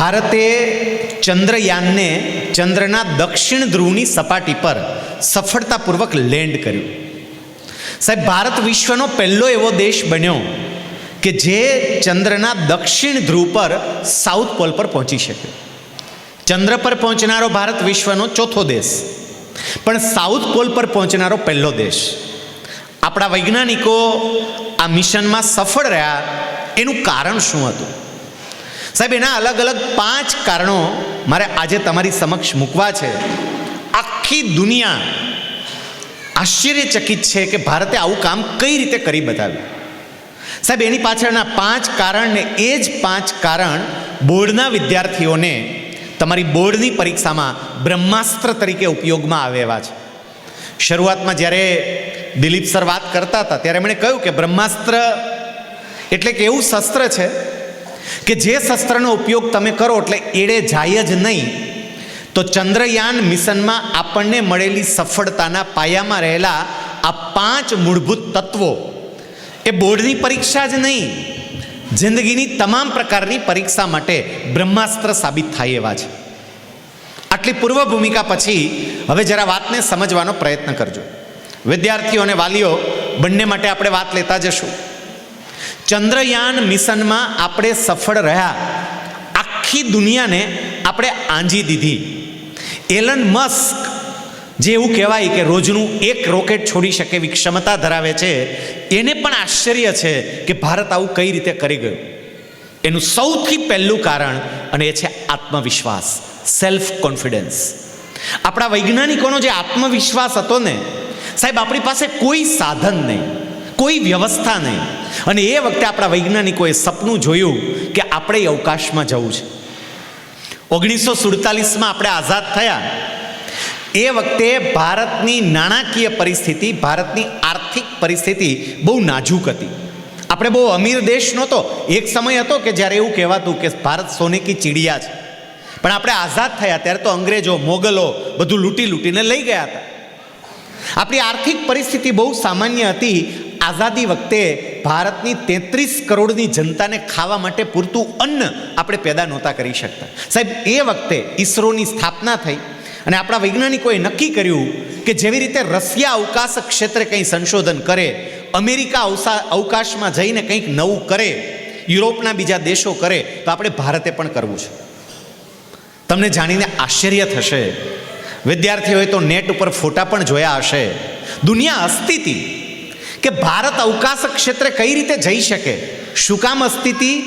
ભારતે ચંદ્રયાનને ચંદ્રના દક્ષિણ ધ્રુવની સપાટી પર સફળતાપૂર્વક લેન્ડ કર્યું. સાહેબ, ભારત વિશ્વનો પહેલો એવો દેશ બન્યો કે જે ચંદ્રના દક્ષિણ ધ્રુવ પર સાઉથ પોલ પર પહોંચી શક્યો. ચંદ્ર પર પહોંચનારો ભારત વિશ્વનો ચોથો દેશ, પણ સાઉથ પોલ પર પહોંચનારો પહેલો દેશ. આપણા વૈજ્ઞાનિકો આ મિશનમાં સફળ રહ્યા, એનું કારણ શું હતું? સાહેબ, એના અલગ અલગ 5 કારણો મારે આજે તમારી સમક્ષ મૂકવા છે. આખી દુનિયા આશ્ચર્યચકિત છે કે ભારતે આવું કામ કઈ રીતે કરી બતાવ્યું. સાહેબ, એની પાછળના 5 કારણને એ જ 5 કારણ બોર્ડના વિદ્યાર્થીઓને તમારી બોર્ડની પરીક્ષામાં બ્રહ્માસ્ત્ર તરીકે ઉપયોગમાં આવે એવા છે. શરૂઆતમાં જ્યારે દિલીપ સર વાત કરતા હતા ત્યારે એમણે કહ્યું કે બ્રહ્માસ્ત્ર એટલે કે એવું શસ્ત્ર છે કે જે શસ્ત્રનો ઉપયોગ તમે કરો એટલે એડે જાય જ નહીં. તો ચંદ્રયાન મિશનમાં આપણને મળેલી સફળતાના પાયામાં રહેલા આ 5 મૂળભૂત તત્વો એ બોર્ડની પરીક્ષા જ નહીં, જિંદગીની તમામ પ્રકારની પરીક્ષા માટે બ્રહ્માસ્ત્ર સાબિત થાય એવા છે. આટલી પૂર્વ ભૂમિકા પછી હવે જરા વાતને સમજવાનો પ્રયત્ન કરજો. વિદ્યાર્થીઓ અને વાલીઓ બંને માટે આપણે વાત લેતા જશું. ચંદ્રયાન મિશનમાં આપણે સફળ રહ્યા, આખી દુનિયાને આપણે આંજી દીધી. એલન મસ્ક, જે એવું કહેવાય કે રોજનું 1 રોકેટ છોડી શકે એવી ક્ષમતા ધરાવે છે, એને પણ આશ્ચર્ય છે કે ભારત આવું કઈ રીતે કરી ગયું. એનું સૌથી પહેલું કારણ, અને એ છે આત્મવિશ્વાસ, સેલ્ફ કોન્ફિડન્સ. આપણા વૈજ્ઞાનિકોનો જે આત્મવિશ્વાસ હતો ને સાહેબ, આપણી પાસે કોઈ સાધન નહીં, કોઈ વ્યવસ્થા નહીં, અને એ વખતે આપણા વૈજ્ઞાનિકોએ સપનું જોયું કે આપણે અવકાશમાં જવું છે. 1947માં આપણે આઝાદ થયા. એ વખતે ભારતની નાણાકીય પરિસ્થિતિ, ભારતની આર્થિક પરિસ્થિતિ બહુ નાજુક હતી. આપણે બહુ અમીર દેશ નહોતો. એક સમય હતો કે જ્યારે એવું કહેવાતું કે ભારત સોને કી ચીડિયા છે. પણ આપણે આઝાદ થયા ત્યારે તો અંગ્રેજો, મોગલો બધું લૂંટીને લઈ ગયા હતા. આપણી આર્થિક પરિસ્થિતિ બહુ સામાન્ય હતી. આઝાદી વખતે ભારતની 33 કરોડની જનતાને ખાવા માટે પૂરતું અન્ન આપણે પેદા નહોતા કરી શકતા. સાહેબ, એ વખતે ઈસરોની સ્થાપના થઈ અને આપણા વૈજ્ઞાનિકોએ નક્કી કર્યું કે જેવી રીતે રશિયા અવકાશ ક્ષેત્રે કંઈ સંશોધન કરે, અમેરિકા અવકાશમાં જઈને કંઈક નવું કરે, યુરોપના બીજા દેશો કરે, તો આપણે ભારતે પણ કરવું છે. તમને જાણીને આશ્ચર્ય થશે, વિદ્યાર્થીઓએ તો નેટ ઉપર ફોટા પણ જોયા હશે. દુનિયા હસતી હતી કે ભારત અવકાશ ક્ષેત્રે કઈ રીતે જઈ શકે. શું કામ હસતી હતી?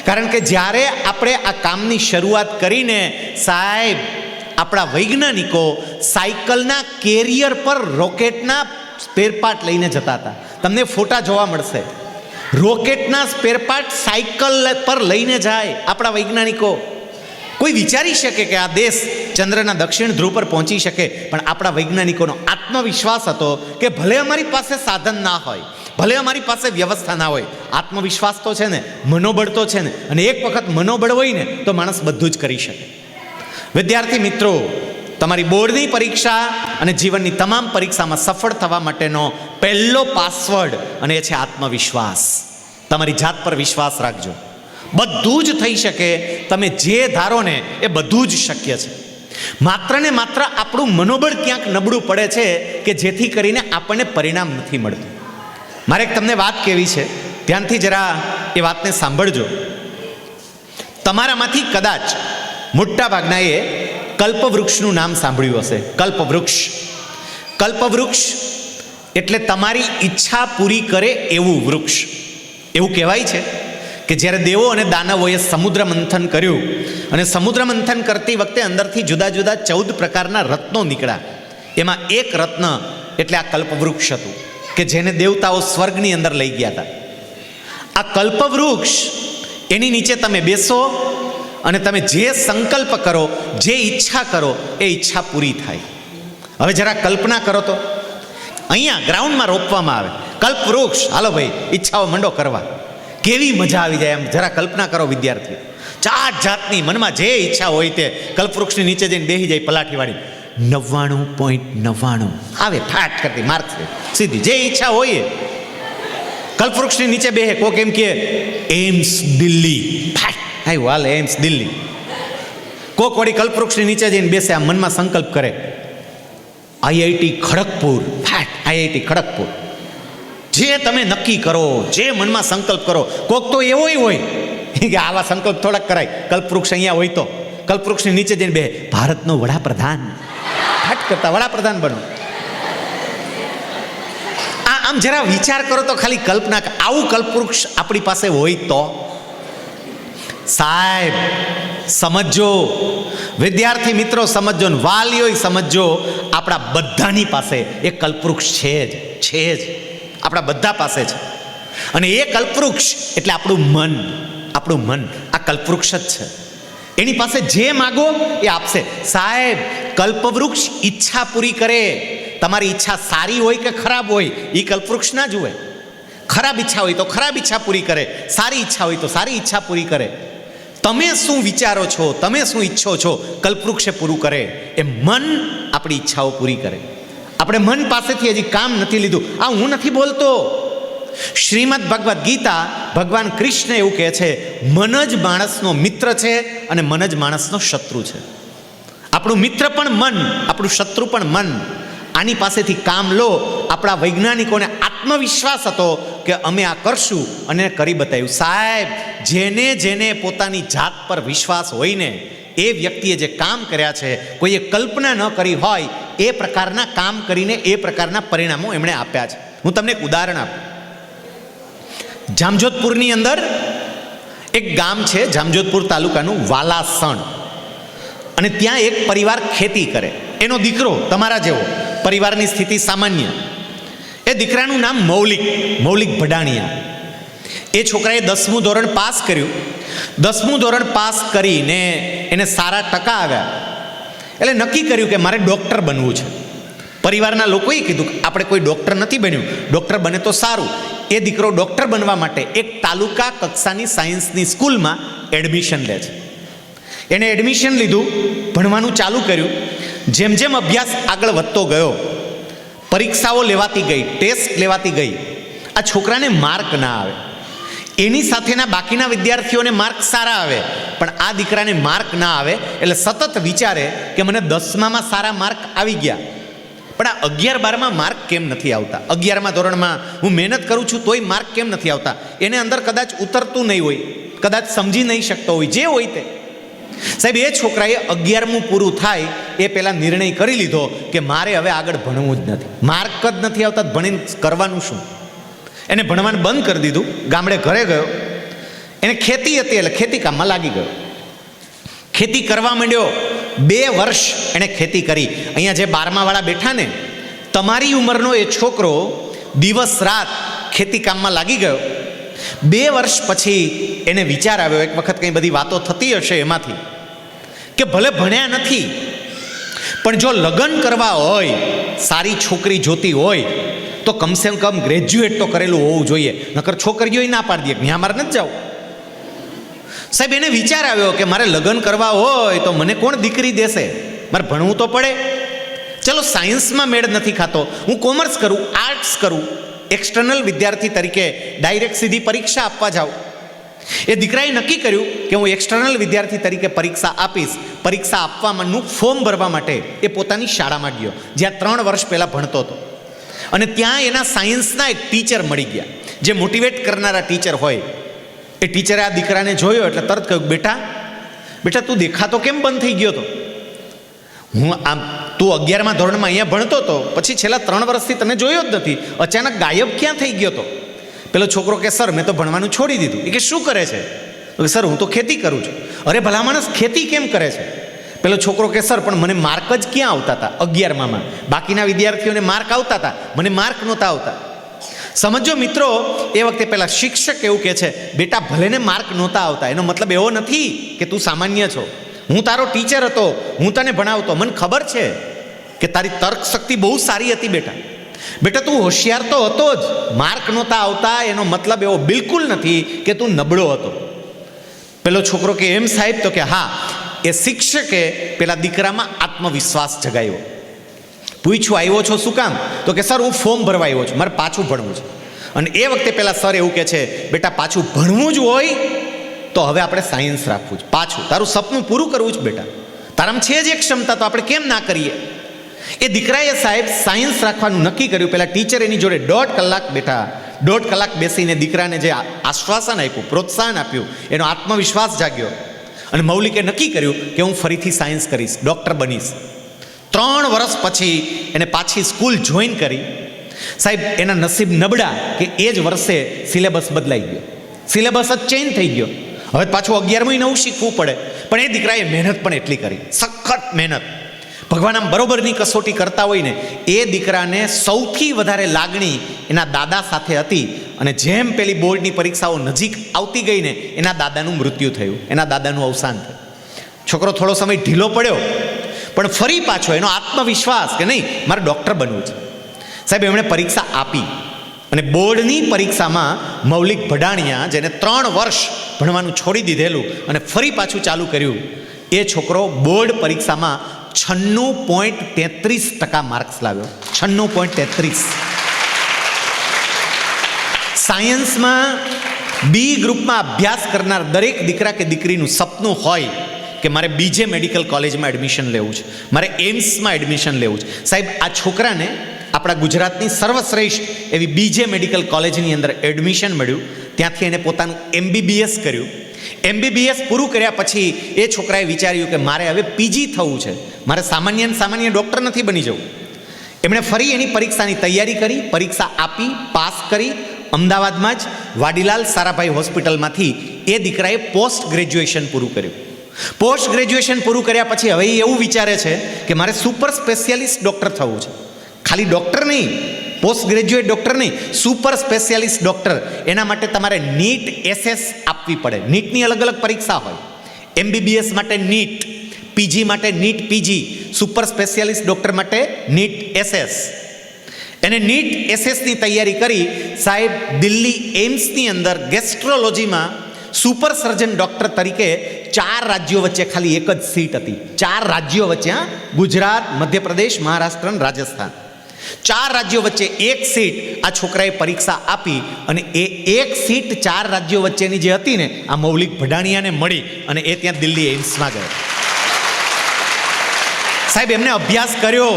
કારણ કે જ્યારે આપણે આ કામની શરૂઆત કરીને સાહેબ, આપણા વૈજ્ઞાનિકો સાયકલના કેરિયર પર રોકેટના સ્પેરપાર્ટ લઈને જતા હતા. તમને ફોટા જોવા મળશે. રોકેટના સ્પેરપાર્ટ સાયકલ પર લઈને જાય આપણા વૈજ્ઞાનિકો. કોઈ વિચારી શકે કે આ દેશ ચંદ્રના દક્ષિણ ધ્રુવ પર પહોંચી શકે? પણ આપણા વૈજ્ઞાનિકોનો આત્મવિશ્વાસ હતો કે ભલે અમારી પાસે સાધન ના હોય, ભલે અમારી પાસે વ્યવસ્થા ના હોય, આત્મવિશ્વાસ તો છે ને, મનોબળ તો છે ને, અને એક વખત મનોબળ હોય ને તો માણસ બધું જ કરી શકે. વિદ્યાર્થી મિત્રો, તમારી બોર્ડની પરીક્ષા અને જીવનની તમામ પરીક્ષામાં સફળ થવા માટેનો પહેલો પાસવર્ડ, અને એ છે આત્મવિશ્વાસ. તમારી જાત પર વિશ્વાસ રાખજો. બધું જ થઈ શકે. તમે જે ધારો ને એ બધું જ શક્ય છે. માત્ર ને માત્ર આપણું મનોબળ ક્યાંક નબળું પડે છે કે જેથી કરીને આપણને પરિણામ નથી મળતું. મારે તમને વાત કહેવી છે, ધ્યાનથી જરા એ વાતને સાંભળજો. તમારામાંથી કદાચ મોટા ભાગનાએ કલ્પવૃક્ષનું નામ સાંભળ્યું હશે. કલ્પવૃક્ષ એટલે તમારી ઈચ્છા પૂરી કરે એવું વૃક્ષ. એવું કહેવાય છે કે જ્યારે દેવો અને દાનવોએ સમુદ્ર મંથન કર્યું અને સમુદ્ર મંથન કરતી વખતે અંદરથી જુદા જુદા 14 પ્રકારના રત્નો નીકળ્યા. એમાં એક રત્ન એટલે આ કલ્પવૃક્ષ હતું કે જેને દેવતાઓ સ્વર્ગની અંદર લઈ ગયા હતા. આ કલ્પવૃક્ષ, એની નીચે તમે બેસો અને તમે જે સંકલ્પ કરો, જે ઈચ્છા કરો, એ ઈચ્છા પૂરી થાય. હવે જરા કલ્પના કરો તો અહીંયા ગ્રાઉન્ડમાં રોપવામાં આવે કલ્પવૃક્ષ. હાલો ભાઈ, ઈચ્છાઓ મંડો કરવા. કેવી મજા આવી જાય એમ જરા કલ્પના કરો વિદ્યાર્થીઓ. 4 જાતની મનમાં જે ઈચ્છા હોય તે કલ્પવૃક્ષની નીચે જઈને બેસી જાય પલાઠીવાળી. 99.99 આવે ફાટ કરતી માર્ક સીધી. જે ઈચ્છા હોય કલ્પવૃક્ષની નીચે બેહે. કોક એમ કે એમ્સ દિલ્હી, આવ્યું હાલ એમ્સ દિલ્હી. કોક વળી કલ્પવૃક્ષની નીચે જઈને બેસે, આ મનમાં સંકલ્પ કરે, આઈઆઈટી ખડગપુર, આઈઆઈટી ખડગપુર. જે તમે નક્કી કરો, જે મનમાં સંકલ્પ કરો. કોક તો એવોય હોય કે આવા સંકલ્પ થોડાક કરાય, કલ્પવૃક્ષ અહીંયા હોય તો કલ્પવૃક્ષની નીચે જઈને બે, ભારતનો વડાપ્રધાન, ફાટ કરતા વડાપ્રધાન બનો. આમ જરા વિચાર કરો તો, ખાલી કલ્પના. આવું કલ્પવૃક્ષ આપણી પાસે હોય તો સાહેબ સમજો, વિદ્યાર્થી મિત્રો સમજો, ને વાલીઓ સમજો, આપણા બધાની પાસે એક કલ્પવૃક્ષ છે જ આપણા બધા પાસે છે. અને એ કલ્પવૃક્ષ એટલે આપણું મન આ કલ્પવૃક્ષ જ છે. એની પાસે જે માગો એ આપશે. સાહેબ કલ્પવૃક્ષ ઈચ્છા પૂરી કરે. તમારી ઈચ્છા સારી હોય કે ખરાબ હોય એ કલ્પવૃક્ષ ના જુએ. ખરાબ ઈચ્છા હોય તો ખરાબ ઈચ્છા પૂરી કરે, સારી ઈચ્છા હોય તો સારી ઈચ્છા પૂરી કરે. તમે શું વિચારો છો, તમે શું ઈચ્છો છો, કલ્પવૃક્ષે પૂરું કરે. એ મન આપણી ઈચ્છાઓ પૂરી કરે. આપણે મન પાસેથી હજી કામ નથી લીધું. આ હું નથી બોલતો, શ્રીમદ ભગવદ્ ગીતા ભગવાન કૃષ્ણ એવું કહે છે, મન જ માણસનો મિત્ર છે અને મન જ માણસનો શત્રુ છે. આપણું મિત્ર પણ મન, આપણું શત્રુ પણ મન. આની પાસેથી કામ લો. આપણા વૈજ્ઞાનિકોને આત્મવિશ્વાસ હતો કે અમે આ કરશું અને કરી બતાવ્યું. સાહેબ જેને પોતાની જાત પર વિશ્વાસ હોય ને, એ વ્યક્તિએ જે કામ કર્યા છે, કોઈએ કલ્પના ન કરી હોય એ પ્રકારના કામ કરીને એ પ્રકારના પરિણામો એમણે આપ્યા છે. હું તમને એક ઉદાહરણ આપું. જામજોધપુરની અંદર એક ગામ છે, જામજોધપુર તાલુકાનું વાલાસણ, અને ત્યાં એક પરિવાર ખેતી કરે. એનો દીકરો તમારા જેવો, પરિવારની સ્થિતિ સામાન્ય. એ દીકરાનું નામ મૌલિક ભડાણિયા. એ છોકરાએ 10મું ધોરણ પાસ કર્યું. 10મું ધોરણ પાસ કરીને એને સારા ટકા આવ્યા. એટલે નક્કી કર્યું કે મારે ડૉક્ટર બનવું છે. પરિવારના લોકોએ કીધું આપણે કોઈ ડૉક્ટર નથી બન્યું, ડૉક્ટર બને તો સારું. એ દીકરો ડૉક્ટર બનવા માટે એક તાલુકા કક્ષાની સાયન્સની સ્કૂલમાં એડમિશન લે છે. એણે એડમિશન લીધું, ભણવાનું ચાલુ કર્યું. જેમ જેમ અભ્યાસ આગળ વધતો ગયો, પરીક્ષાઓ લેવાતી ગઈ, ટેસ્ટ લેવાતી ગઈ, આ છોકરાને માર્ક ના આવે. એની સાથેના બાકીના વિદ્યાર્થીઓને માર્ક સારા આવે, પણ આ દીકરાને માર્ક ના આવે. એટલે સતત વિચારે કે મને 10મામાં સારા માર્ક આવી ગયા, પણ આ 11-12માં માર્ક કેમ નથી આવતા? 11મા ધોરણમાં હું મહેનત કરું છું તોય માર્ક કેમ નથી આવતા? એને અંદર કદાચ ઉતરતું નહીં હોય, કદાચ સમજી નહીં શકતો હોય, જે હોય તે. સાહેબ એ છોકરાએ 11મું પૂરું થાય એ પહેલાં નિર્ણય કરી લીધો કે મારે હવે આગળ ભણવું જ નથી. માર્ક જ નથી આવતા, ભણીને કરવાનું શું? એને ભણવાનું બંધ કરી દીધું. ગામડે ઘરે ગયો. એને ખેતી હતી એટલે ખેતી કામમાં લાગી ગયો. ખેતી કરવા માંડ્યો. 2 વર્ષ એણે ખેતી કરી. અહીંયા જે 12માવાળા બેઠા ને, તમારી ઉંમરનો એ છોકરો દિવસ રાત ખેતી કામમાં લાગી ગયો. 2 વર્ષ પછી એને વિચાર આવ્યો, એક વખત કંઈ બધી વાતો થતી હશે એમાંથી, કે ભલે ભણ્યા નથી પણ જો લગ્ન કરવા હોય, સારી છોકરી જોતી હોય તો કમસે કમ ગ્રેજ્યુએટ તો કરેલું હોવું જોઈએ, નકર છોકરીઓ ના પાડી દે ત્યાં મારે નથી જવું. સાહેબ એને વિચાર આવ્યો કે મારે લગ્ન કરવા હોય તો મને કોણ દીકરી દેશે? મારે ભણવું તો પડે. ચલો સાયન્સમાં મેળ નથી ખાતો, હું કોમર્સ કરું, આર્ટ્સ કરું, એક્સટર્નલ વિદ્યાર્થી તરીકે ડાયરેક્ટ સીધી પરીક્ષા આપવા જાઉં. એ દીકરાએ નક્કી કર્યું કે હું એક્સટર્નલ વિદ્યાર્થી તરીકે પરીક્ષા આપીશ. પરીક્ષા આપવાનું ફોર્મ ભરવા માટે એ પોતાની શાળામાં ગયો, જ્યાં 3 વર્ષ પહેલાં ભણતો હતો. અને ત્યાં એના સાયન્સના એક ટીચર મળી ગયા, જે મોટિવેટ કરનારા ટીચર હોય. એ ટીચરે આ દીકરાને જોયો એટલે તરત કહ્યું, બેટા તું દેખાતો કેમ બંધ થઈ ગયો હતો? હું આમ તું 11મા ધોરણમાં અહીંયા ભણતો હતો, પછી છેલ્લા 3 વર્ષથી તને જોયો જ નથી, અચાનક ગાયબ ક્યાં થઈ ગયો હતો? પેલો છોકરો કે સર મેં તો ભણવાનું છોડી દીધું. એ કે શું કરે છે? સર હું તો ખેતી કરું છું. અરે ભલા માણસ ખેતી કેમ કરે છે? પેલો છોકરો કે સર પણ મને માર્ક જ ક્યાં આવતા હતા 11મામાં? બાકીના વિદ્યાર્થીઓને માર્ક આવતા હતા, મને માર્ક નહોતા આવતા. સમજો મિત્રો, એ વખતે પેલા શિક્ષક એવું કહે છે, બેટા ભલે ને માર્ક નહોતા આવતા, એનો મતલબ એવો નથી કે તું સામાન્ય છો. હું તારો ટીચર હતો, હું તને ભણાવતો, મને ખબર છે કે તારી તર્ક શક્તિ બહુ સારી હતી. બેટા તું હોશિયાર તો હતો જ, માર્ક નહોતા આવતા એનો મતલબ એવો બિલકુલ નથી કે તું નબળો હતો. પેલો છોકરો કે એમ સાહેબ? તો કે હા. એ શિક્ષકે પેલા દીકરામાં આત્મવિશ્વાસ જગાવ્યો. પૂછ્યું આવ્યો છો શું કામ? તો કે સર હું ફોર્મ ભરવા આવ્યો છું, મારે પાછું ભણવું છે. અને એ વખતે પેલા સર એવું કહે છે, બેટા પાછું ભણવું જ હોય તો હવે આપણે સાયન્સ રાખવું છે, પાછું તારું સપનું પૂરું કરવું છે બેટા. તારામાં છે જ એક ક્ષમતા, તો આપણે કેમ ના કરીએ? એ દીકરાએ સાહેબ સાયન્સ રાખવાનું નક્કી કર્યું. પહેલાં ટીચર એની જોડે 1.5 કલાક બેઠા. 1.5 કલાક બેસીને દીકરાને જે આશ્વાસન આપ્યું, પ્રોત્સાહન આપ્યું, એનો આત્મવિશ્વાસ જાગ્યો. અને મૌલિકે નક્કી કર્યું કે હું ફરીથી સાયન્સ કરીશ, ડૉક્ટર બનીશ. 3 વર્ષ પછી એને પાછી સ્કૂલ જોઈન કરી. સાહેબ એના નસીબ નબળા કે એ જ વર્ષે સિલેબસ બદલાઈ ગયો, સિલેબસ જ ચેન્જ થઈ ગયો. હવે પાછું 11મું નવું શીખવું પડે. પણ એ દીકરાએ મહેનત પણ એટલી કરી, સખત મહેનત. ભગવાન આમ બરોબરની કસોટી કરતા હોય ને, એ દીકરાને સૌથી વધારે લાગણી એના દાદા સાથે હતી. અને જેમ પેલી બોર્ડની પરીક્ષાઓ નજીક આવતી ગઈ ને, એના દાદાનું મૃત્યુ થયું, એના દાદાનું અવસાન થયું. છોકરો થોડો સમય ઢીલો પડ્યો, પણ ફરી પાછો એનો આત્મવિશ્વાસ કે નહીં, મારે ડૉક્ટર બનવું છે. સાહેબ એમણે પરીક્ષા આપી અને બોર્ડની પરીક્ષામાં મૌલિક ભડાણિયા, જેને 3 વર્ષ ભણવાનું છોડી દીધેલું અને ફરી પાછું ચાલુ કર્યું, એ છોકરો બોર્ડ પરીક્ષામાં 96.33% માર્ક્સ લાવ્યો. 96.33. સાયન્સમાં બી ગ્રુપમાં અભ્યાસ કરનાર દરેક દીકરા કે દીકરીનું સપનું હોય કે મારે બીજે મેડિકલ કોલેજમાં એડમિશન લેવું છે, મારે એમ્સમાં એડમિશન લેવું છે. સાહેબ આ છોકરાને આપણા ગુજરાતની સર્વશ્રેષ્ઠ એવી બીજે મેડિકલ કોલેજની અંદર એડમિશન મળ્યું. ત્યાંથી એને પોતાનું MBBS કર્યું. MBBS પૂરું કર્યા પછી એ છોકરાએ વિચાર્યું કે મારે હવે પીજી થવું છે, મારે સામાન્ય ડૉક્ટર નથી બની જવું. એમણે ફરી એની પરીક્ષાની તૈયારી કરી, પરીક્ષા આપી, પાસ કરી. અમદાવાદમાં જ વાડીલાલ સારાભાઈ હોસ્પિટલમાંથી એ દીકરાએ પોસ્ટ ગ્રેજ્યુએશન પૂરું કર્યું. પોસ્ટ ગ્રેજ્યુએશન પૂરું કર્યા પછી હવે એવું વિચારે છે કે મારે સુપર સ્પેશિયાલિસ્ટ ડૉક્ટર થવું છે. ખાલી ડૉક્ટર નહીં, પોસ્ટ ગ્રેજ્યુએટ ડૉક્ટર નહીં, સુપર સ્પેશિયાલિસ્ટ ડૉક્ટર. એના માટે તમારે નીટ SS આપવી પડે. નીટની અલગ અલગ પરીક્ષા હોય. MBBS માટે નીટ, પીજી માટે NEET PG, super specialist doctor માટે નીટ SS. એને નીટ SSની તૈયારી કરી. સાહેબ દિલ્હી એમ્સની અંદર ગેસ્ટ્રોલોજીમાં સુપર સર્જન ડૉક્ટર તરીકે 4 રાજ્યો વચ્ચે ખાલી એક જ સીટ હતી. 4 રાજ્યો વચ્ચે, ગુજરાત, મધ્યપ્રદેશ, મહારાષ્ટ્ર અને રાજસ્થાન, 4 રાજ્યો વચ્ચે એક સીટ આ છોકરાએ પરીક્ષા આપી. અને એ એક સીટ 4 રાજ્યો વચ્ચેની જે હતી ને, આ મૌલિક ભડાણિયાને મળી અને એ ત્યાં દિલ્હી એમ્સમાં ગયો. સાહેબ એમને અભ્યાસ કર્યો,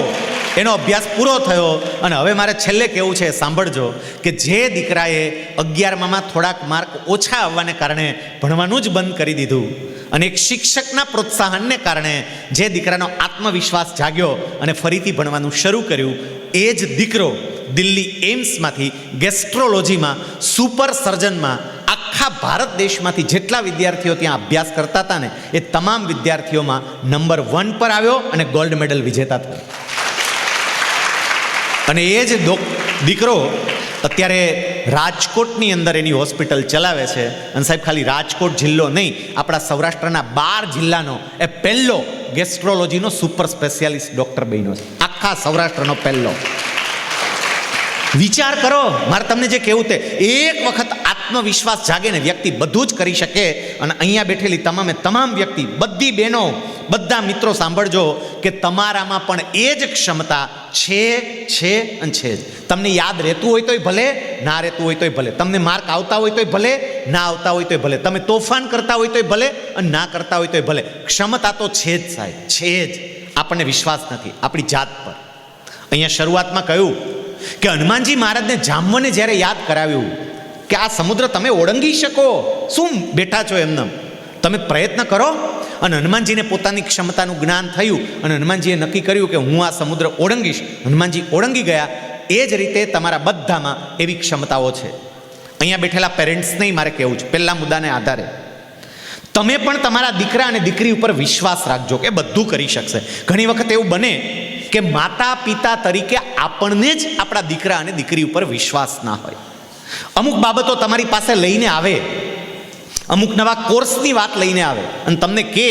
એનો અભ્યાસ પૂરો થયો. અને હવે મારે છેલ્લે કહેવું છે, સાંભળજો, કે જે દીકરાએ 11માં થોડાક માર્ક ઓછા આવવાને કારણે ભણવાનું જ બંધ કરી દીધું અને એક શિક્ષકના પ્રોત્સાહનને કારણે જે દીકરાનો આત્મવિશ્વાસ જાગ્યો અને ફરીથી ભણવાનું શરૂ કર્યું, એ જ દીકરો દિલ્હી એમ્સમાંથી ગેસ્ટ્રોલોજીમાં સુપર સર્જનમાં આખા ભારત દેશમાંથી જેટલા વિદ્યાર્થીઓ ત્યાં અભ્યાસ કરતા હતા ને, એ તમામ વિદ્યાર્થીઓમાં નંબર 1 પર આવ્યો અને ગોલ્ડ મેડલ વિજેતા થયો. અને એ જ દીકરો અત્યારે રાજકોટની અંદર એની હોસ્પિટલ ચલાવે છે. અને સાહેબ ખાલી રાજકોટ જિલ્લો નહીં, આપણા સૌરાષ્ટ્રના 12 જિલ્લાનો એ પહેલો ગેસ્ટ્રોલોજીનો સુપર સ્પેશિયાલિસ્ટ ડૉક્ટર બન્યો છે. આખા સૌરાષ્ટ્રનો પહેલો. વિચાર કરો, મારે તમને જે કહેવું તે, એક વખત આત્મવિશ્વાસ જાગે ને વ્યક્તિ બધું જ કરી શકે. અને અહીંયા બેઠેલી તમામે તમામ વ્યક્તિ, બધી બહેનો, બધા મિત્રો સાંભળજો કે તમારામાં પણ એ જ ક્ષમતા છે અને છે જ. તમને યાદ રહેતું હોય તોય ભલે, ના રહેતું હોય તોય ભલે, તમને માર્ક આવતા હોય તોય ભલે, ના આવતા હોય તોય ભલે, તમે તોફાન કરતા હોય તોય ભલે અને ના કરતા હોય તોય ભલે, ક્ષમતા તો છે જ સાહેબ, છે જ. આપણને વિશ્વાસ નથી આપણી જાત પર. અહીંયા શરૂઆતમાં કહ્યું કે હનુમાનજી મહારાજને જામવને જ્યારે યાદ કરાવ્યું કે આ સમુદ્ર તમે ઓળંગી શકો, શું બેઠા છો એમને, તમે પ્રયત્ન કરો. અને હનુમાનજીને પોતાની ક્ષમતાનું જ્ઞાન થયું અને હનુમાનજીએ નક્કી કર્યું કે હું આ સમુદ્ર ઓળંગીશ. હનુમાનજી ઓળંગી ગયા. એ જ રીતે તમારા બધામાં એવી ક્ષમતાઓ છે. અહીંયા બેઠેલા પેરેન્ટ્સને મારે કહેવું છે, પહેલા મુદ્દાને આધારે તમે પણ તમારા દીકરા અને દીકરી ઉપર વિશ્વાસ રાખજો કે બધું કરી શકશે. ઘણી વખત એવું બને કે માતા પિતા તરીકે આપણને જ આપણા દીકરા અને દીકરી ઉપર વિશ્વાસ ના હોય. અમુક બાબતો તમારી પાસે લઈને આવે, અમુક નવા કોર્સની વાત લઈને આવે અને તમને કહે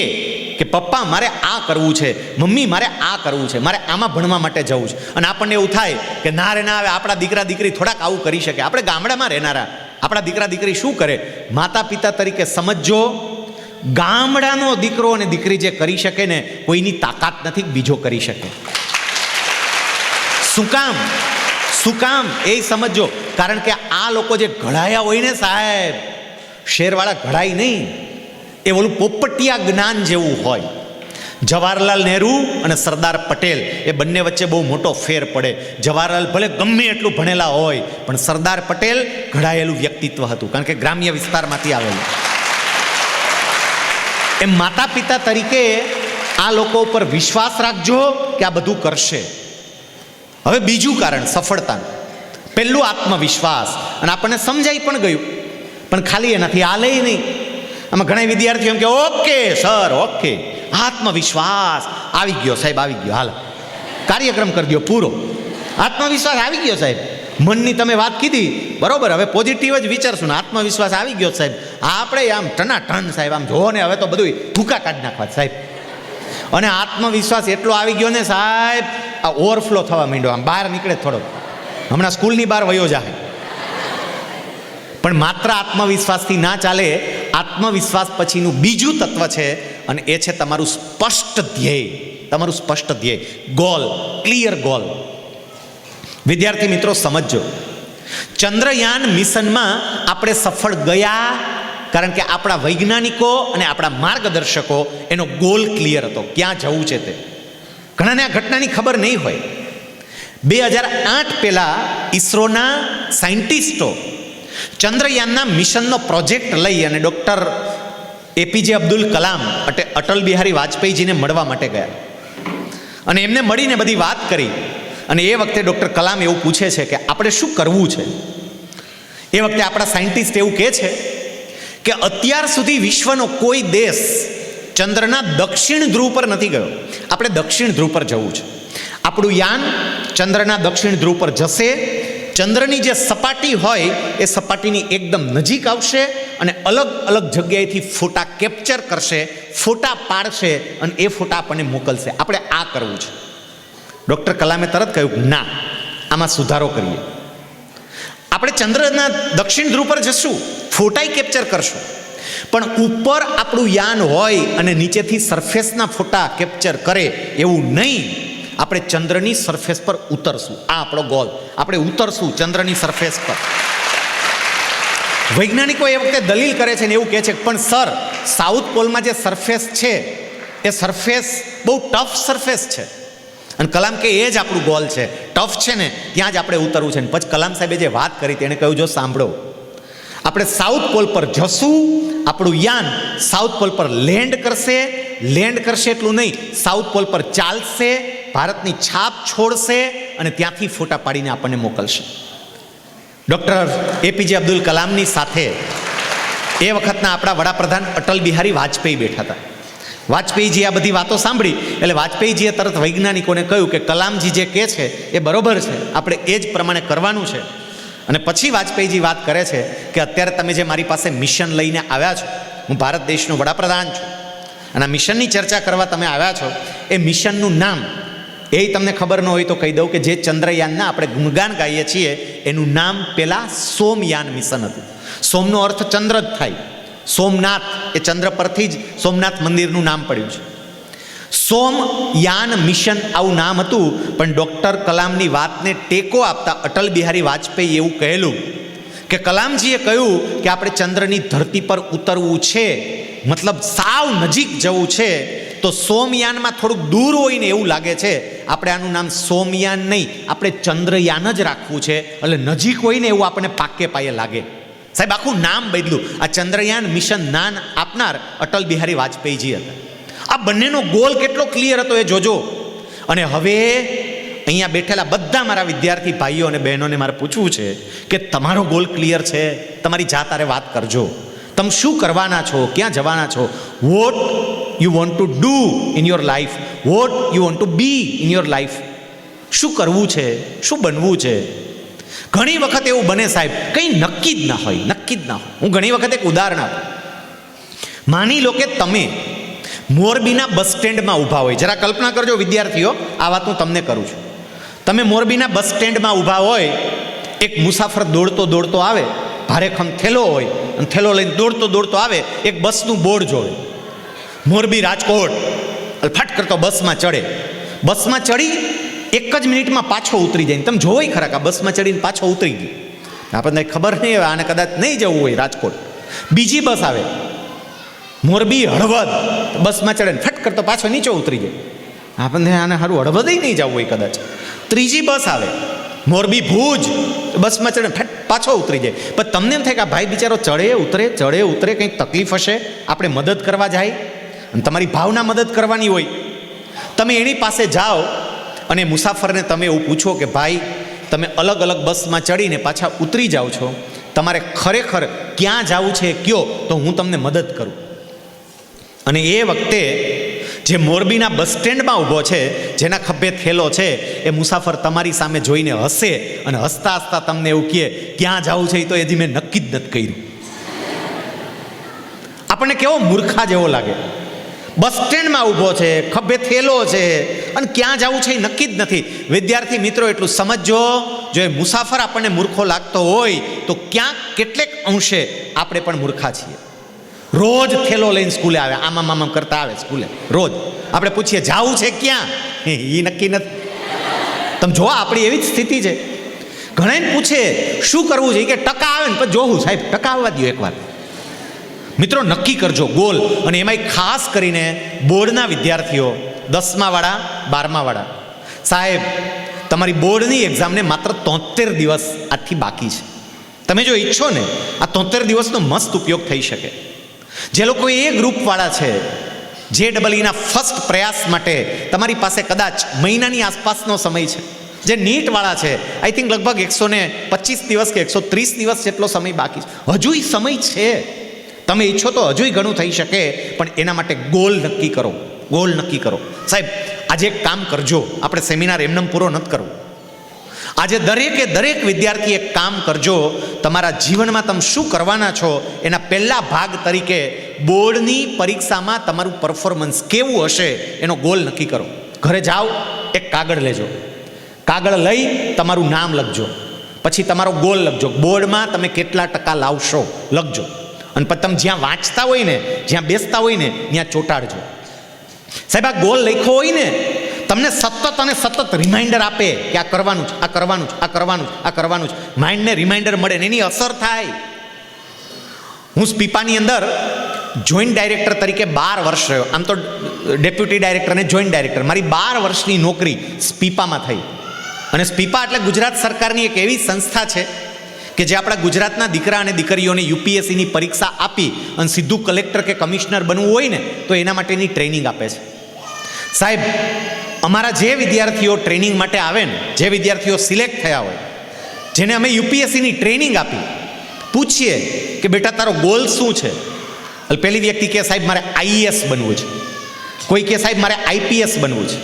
કે પપ્પા મારે આ કરવું છે, મમ્મી મારે આ કરવું છે, મારે આમાં ભણવા માટે જવું છે. અને આપણને એવું થાય કે ના રે ના, આવે આપણા દીકરા દીકરી થોડાક આવું કરી શકે, આપણે ગામડામાં રહેનારા, આપણા દીકરા દીકરી શું કરે? માતા પિતા તરીકે સમજજો, ગામડાનો દીકરો અને દીકરી જે કરી શકે ને, કોઈની તાકાત નથી બીજો કરી શકે. શું કામ એ સમજો. કારણ કે આ લોકો જે ઘડાયા હોય ને સાહેબ, શેરવાળા ઘડાય નહીં, એ ઓલું પોપટિયા જ્ઞાન જેવું હોય. જવાહરલાલ નહેરુ અને સરદાર પટેલ એ બંને વચ્ચે બહુ મોટો ફેર પડે. જવાહરલાલ ભલે ગમે એટલું ભણેલા હોય, પણ સરદાર પટેલ ઘડાયેલું વ્યક્તિત્વ હતું, કારણ કે ગ્રામ્ય વિસ્તારમાંથી આવેલું. એમ માતા પિતા તરીકે આ લોકો ઉપર વિશ્વાસ રાખજો કે આ બધું કરશે. હવે બીજું કારણ સફળતાનું, પહેલું આત્મવિશ્વાસ, અને આપણને સમજાઈ પણ ગયું, પણ ખાલી એનાથી હાલે નહીં. આમાં ઘણા વિદ્યાર્થીઓ એમ કે ઓકે સર ઓકે, આત્મવિશ્વાસ આવી ગયો સાહેબ, આવી ગયો, હાલ કાર્યક્રમ કરી દો પૂરો. આત્મવિશ્વાસ આવી ગયો સાહેબ, મનની તમે વાત કીધી બરોબર, હવે પોઝિટિવ જ વિચારશું ને આત્મવિશ્વાસ આવી ગયો સાહેબ, આપણે આમ ટનાટન સાહેબ, આમ જોવો ને હવે તો બધું ભૂકા કાઢી નાખવા સાહેબ. અને આત્મવિશ્વાસ એટલો આવી ગયો ને સાહેબ, આ ઓવરફ્લો થવા માંડ્યો, આમ બહાર નીકળે થોડો, હમણાં સ્કૂલની બહાર વયો જાય. પણ માત્ર આત્મવિશ્વાસથી ના ચાલે. આત્મવિશ્વાસ પછીનું બીજું તત્વ છે, અને એ છે તમારું સ્પષ્ટ ધ્યેય. તમારું સ્પષ્ટ ધ્યેય, ગોલ, ક્લિયર ગોલ. વિદ્યાર્થી મિત્રો સમજજો, ચંદ્રયાન મિશનમાં આપણે સફળ ગયા કારણ કે આપણા વૈજ્ઞાનિકો અને આપણા માર્ગદર્શકો એનો ગોલ ક્લિયર હતો, ક્યાં જવું છે તે. ઘણાને આ ઘટનાની ખબર નહીં હોય. 2008 પહેલાં ઈસરોના સાયન્ટિસ્ટો ચંદ્રયાનના મિશનનો પ્રોજેક્ટ લઈ અને ડૉક્ટર એપીજે અબ્દુલ કલામ અટલ બિહારી વાજપેયીજીને મળવા માટે ગયા, અને એમને મળીને બધી વાત કરી. અને એ વખતે ડૉક્ટર કલામ એવું પૂછે છે કે આપણે શું કરવું છે. એ વખતે આપણા સાયન્ટિસ્ટ એવું કહે છે કે અત્યાર સુધી વિશ્વનો કોઈ દેશ ચંદ્રના દક્ષિણ ધ્રુવ પર નથી ગયો, આપણે દક્ષિણ ધ્રુવ પર જવું છે. આપણું યાન ચંદ્રના દક્ષિણ ધ્રુવ પર જશે, ચંદ્રની જે સપાટી હોય એ સપાટીની એકદમ નજીક આવશે અને અલગ અલગ જગ્યાએથી ફોટા કેપ્ચર કરશે, ફોટા પાડશે અને એ ફોટા આપણને મોકલશે. આપણે આ કરવું છે. ડૉક્ટર કલામે તરત કહ્યું ના, આમાં સુધારો કરીએ. આપણે ચંદ્રના દક્ષિણ ધ્રુવ પર જશું, ફોટાય કેપ્ચર કરશું, પણ ઉપર આપણું યાન હોય અને નીચેથી સરફેસના ફોટા કેપ્ચર કરે એવું નહીં. આપણે ચંદ્રની સરફેસ પર ઉતરશું, આ આપણો ગોલ. આપણે ઉતરશું ચંદ્રની સરફેસ પર. વૈજ્ઞાનિકો એ વખતે દલીલ કરે છે ને એવું કહે છે પણ સર, સાઉથ પોલમાં જે સરફેસ છે એ સરફેસ બહુ ટફ સરફેસ છે. અને કલામ કે એ જ આપણું ગોલ છે, ટફ છે ને ત્યાં જ આપણે ઉતરવું છે. ને પછી કલામ સાહેબે જે વાત કરી તેણે કહ્યું જો સાંભળો, આપણે સાઉથ પોલ પર જશું, આપણું યાન સાઉથ પોલ પર લેન્ડ કરશે એટલું નહીં, સાઉથ પોલ પર ચાલશે, ભારતની છાપ છોડશે અને ત્યાંથી ફોટા પાડીને આપણને મોકલશે. ડૉક્ટર એપીજે અબ્દુલ કલામની સાથે એ વખતના આપણા વડાપ્રધાન અટલ બિહારી વાજપેયી બેઠા હતા. વાજપેયીજી આ બધી વાતો સાંભળી એટલે વાજપેયીજીએ તરત વૈજ્ઞાનિકોને કહ્યું કે કલામજી જે કહે છે એ બરોબર છે, આપણે એ જ પ્રમાણે કરવાનું છે. અને પછી વાજપેયીજી વાત કરે છે કે અત્યારે તમે જે મારી પાસે મિશન લઈને આવ્યા છો, હું ભારત દેશનો વડાપ્રધાન છું, અને આ મિશનની ચર્ચા કરવા તમે આવ્યા છો, એ મિશનનું નામ એ તમને ખબર ન હોય તો કહી દઉં કે જે ચંદ્રયાનના આપણે ગુણગાન ગાઈએ છીએ એનું નામ પહેલાં સોમયાન મિશન હતું. સોમનો અર્થ ચંદ્ર જ થાય, સોમનાથ એ ચંદ્ર પરથી જ સોમનાથ મંદિરનું નામ પડ્યું છે. સોમયાન મિશન આવું નામ હતું. પણ ડૉક્ટર કલામની વાતને ટેકો આપતા અટલ બિહારી વાજપેયી એવું કહેલું કે કલામજીએ કહ્યું કે આપણે ચંદ્રની ધરતી પર ઉતરવું છે, મતલબ સાવ નજીક જવું છે, તો સોમયાનમાં થોડુંક દૂર હોય ને એવું લાગે છે, આપણે આનું નામ સોમયાન નહીં, આપણે ચંદ્રયાન જ રાખવું છે, એટલે નજીક હોય ને એવું આપણને પાકે પાયે લાગે. સાહેબ આખું નામ બદલ્યું. આ ચંદ્રયાન મિશન નામ આપનાર અટલ બિહારી વાજપેયીજી હતા. આ બંનેનો ગોલ કેટલો ક્લિયર હતો એ જોજો. અને હવે અહીંયા બેઠેલા બધા મારા વિદ્યાર્થી ભાઈઓ અને બહેનોને મારે પૂછવું છે કે તમારો ગોલ ક્લિયર છે? તમારી જાતારે વાત કરજો. તમે શું કરવાના છો, ક્યાં જવાના છો? What you want to do in your life, what you want to B in your life. શું કરવું છે, શું બનવું છે? ઘણી વખત એવું બને સાહેબ, કંઈ નક્કી જ ના હોય, નક્કી જ ના હોય. હું ઘણી વખત એક ઉદાહરણ આપું. માની લો કે તમે મોરબીના બસ સ્ટેન્ડમાં ઊભા હોય. જરા કલ્પના કરજો વિદ્યાર્થીઓ, આ વાત હું તમને કરું છું. તમે મોરબીના બસ સ્ટેન્ડમાં ઊભા હોય, એક મુસાફર દોડતો આવે, ભારેખમ થેલો હોય, અને થેલો લઈને દોડતો આવે, એક બસનું બોર્ડ જોવે, મોરબી રાજકોટ, એટલે ફટ કરતો બસમાં ચડે. બસમાં ચડી એક જ મિનિટમાં પાછો ઉતરી જાય. તમે જોવો ખરા કે આ બસમાં ચડીને પાછો ઉતરી ગયો. આપણને ખબર નહીં હોય, આને કદાચ નહીં જવું હોય રાજકોટ. બીજી બસ આવે મોરબી હળવદ, બસમાં ચડે ને ફટ ફટ કરતો પાછો નીચે ઉતરી જાય. આપણને આને સારું હળવદઈ નહીં જવું હોય કદાચ. ત્રીજી બસ આવે મોરબી ભુજ, બસમાં ચડે ફટ પાછો ઉતરી જાય. પણ તમને એમ થાય કે આ ભાઈ બિચારો ચડે ઉતરે કંઈક તકલીફ હશે, આપણે મદદ કરવા જાય અને તમારી ભાવના મદદ કરવાની હોય. તમે એની પાસે જાઓ અને મુસાફરને તમે એવું પૂછો કે ભાઈ તમે અલગ અલગ બસમાં ચડીને પાછા ઉતરી જાઓ છો, તમારે ખરેખર ક્યાં જવું છે કયો તો હું તમને મદદ કરું. અને એ વખતે જે મોરબીના બસ સ્ટેન્ડમાં ઊભો છે, જેના ખભે થેલો છે, એ મુસાફર તમારી સામે જોઈને હસે અને હસતા હસતા તમને એવું કહે ક્યાં જવું છે એ તો હજી મેં નક્કી જ નથી કર્યું. આપણને કેવો મૂર્ખા જેવો લાગે. બસ સ્ટેન્ડમાં ઊભો છે, ખભે થેલો છે અને ક્યાં જવું છે એ નક્કી જ નથી. વિદ્યાર્થી મિત્રો એટલું સમજો, જો એ મુસાફર આપણને મૂર્ખો લાગતો હોય તો ક્યાંક કેટલેક અંશે આપણે પણ મૂર્ખા છીએ. રોજ થેલો લઈને સ્કૂલે આવે, આમામ કરતા આવે સ્કૂલે રોજ. આપણે પૂછીએ જાવું છે ક્યાં, એ નક્કી નથી. તમે જો આપણી એવી જ સ્થિતિ છે. ઘણાને પૂછે શું કરવું છે કે ટકા આવે ને પછી જોવું સાહેબ ટકા આવવા દો એકવાર. મિત્રો નક્કી કરજો ગોલ. અને એમાંય ખાસ કરીને બોર્ડના વિદ્યાર્થીઓ, 10મા વાળા, 12મા વાળા, સાહેબ તમારી બોર્ડની એક્ઝામને માત્ર 73 દિવસ આજથી બાકી છે. તમે જો ઈચ્છો ને આ 73 દિવસનો મસ્ત ઉપયોગ થઈ શકે. જે લોકો એ ગ્રુપવાળા છે, JEE ફર્સ્ટ પ્રયાસ માટે તમારી પાસે કદાચ મહિનાની આસપાસનો સમય છે. જે નીટવાળા છે આઈ થિંક લગભગ 125 દિવસ કે 130 દિવસ જેટલો સમય બાકી છે. હજુય સમય છે. તમે ઈચ્છો તો હજુય ઘણું થઈ શકે, પણ એના માટે ગોલ નક્કી કરો. ગોલ નક્કી કરો. સાહેબ આજે એક કામ કરજો. આપણે સેમિનાર એમનેમ પૂરો નથી કરવો. આજે દરેક વિદ્યાર્થી એક કામ કરજો. તમારા જીવનમાં તમે શું કરવાના છો એના પહેલા ભાગ તરીકે બોર્ડની પરીક્ષામાં તમારું પરફોર્મન્સ કેવું હશે એનો ગોલ નક્કી કરો. ઘરે જાઓ, એક કાગળ લેજો. કાગળ લઈ તમારું નામ લખજો. પછી તમારો ગોલ લખજો. બોર્ડમાં તમે કેટલા ટકા લાવશો લખજો. અને પછી તમે જ્યાં વાંચતા હોય ને, જ્યાં બેસતા હોય ને ત્યાં ચોંટાડજો. સાહેબ આ ગોલ લખ્યો હોય ને તમને સતત રિમાઇન્ડર આપે કે આ કરવાનું જ, આ કરવાનું જ, આ કરવાનું જ, આ કરવાનું જ. માઇન્ડને રિમાઇન્ડર મળે ને એની અસર થાય. હું સ્પીપાની અંદર જોઈન્ટ ડાયરેક્ટર તરીકે 12 વર્ષ રહ્યો. આમ તો ડેપ્યુટી ડાયરેક્ટર અને જોઈન્ટ ડાયરેક્ટર. મારી 12 વર્ષની નોકરી સ્પીપામાં થઈ. અને સ્પીપા એટલે ગુજરાત સરકારની એક એવી સંસ્થા છે કે જે આપણા ગુજરાતના દીકરા અને દીકરીઓને UPSCની પરીક્ષા આપી અને સીધું કલેક્ટર કે કમિશનર બનવું હોય ને તો એના માટેની ટ્રેનિંગ આપે છે. સાહેબ અમારા જે વિદ્યાર્થીઓ ટ્રેનિંગ માટે આવે ને, જે વિદ્યાર્થીઓ સિલેક્ટ થયા હોય, જેને અમે UPSCની ટ્રેનિંગ આપી, પૂછીએ કે બેટા તારો ગોલ શું છે. પહેલી વ્યક્તિ કહે સાહેબ મારે IAS બનવું છે. કોઈ કહે સાહેબ મારે IPS બનવું છે.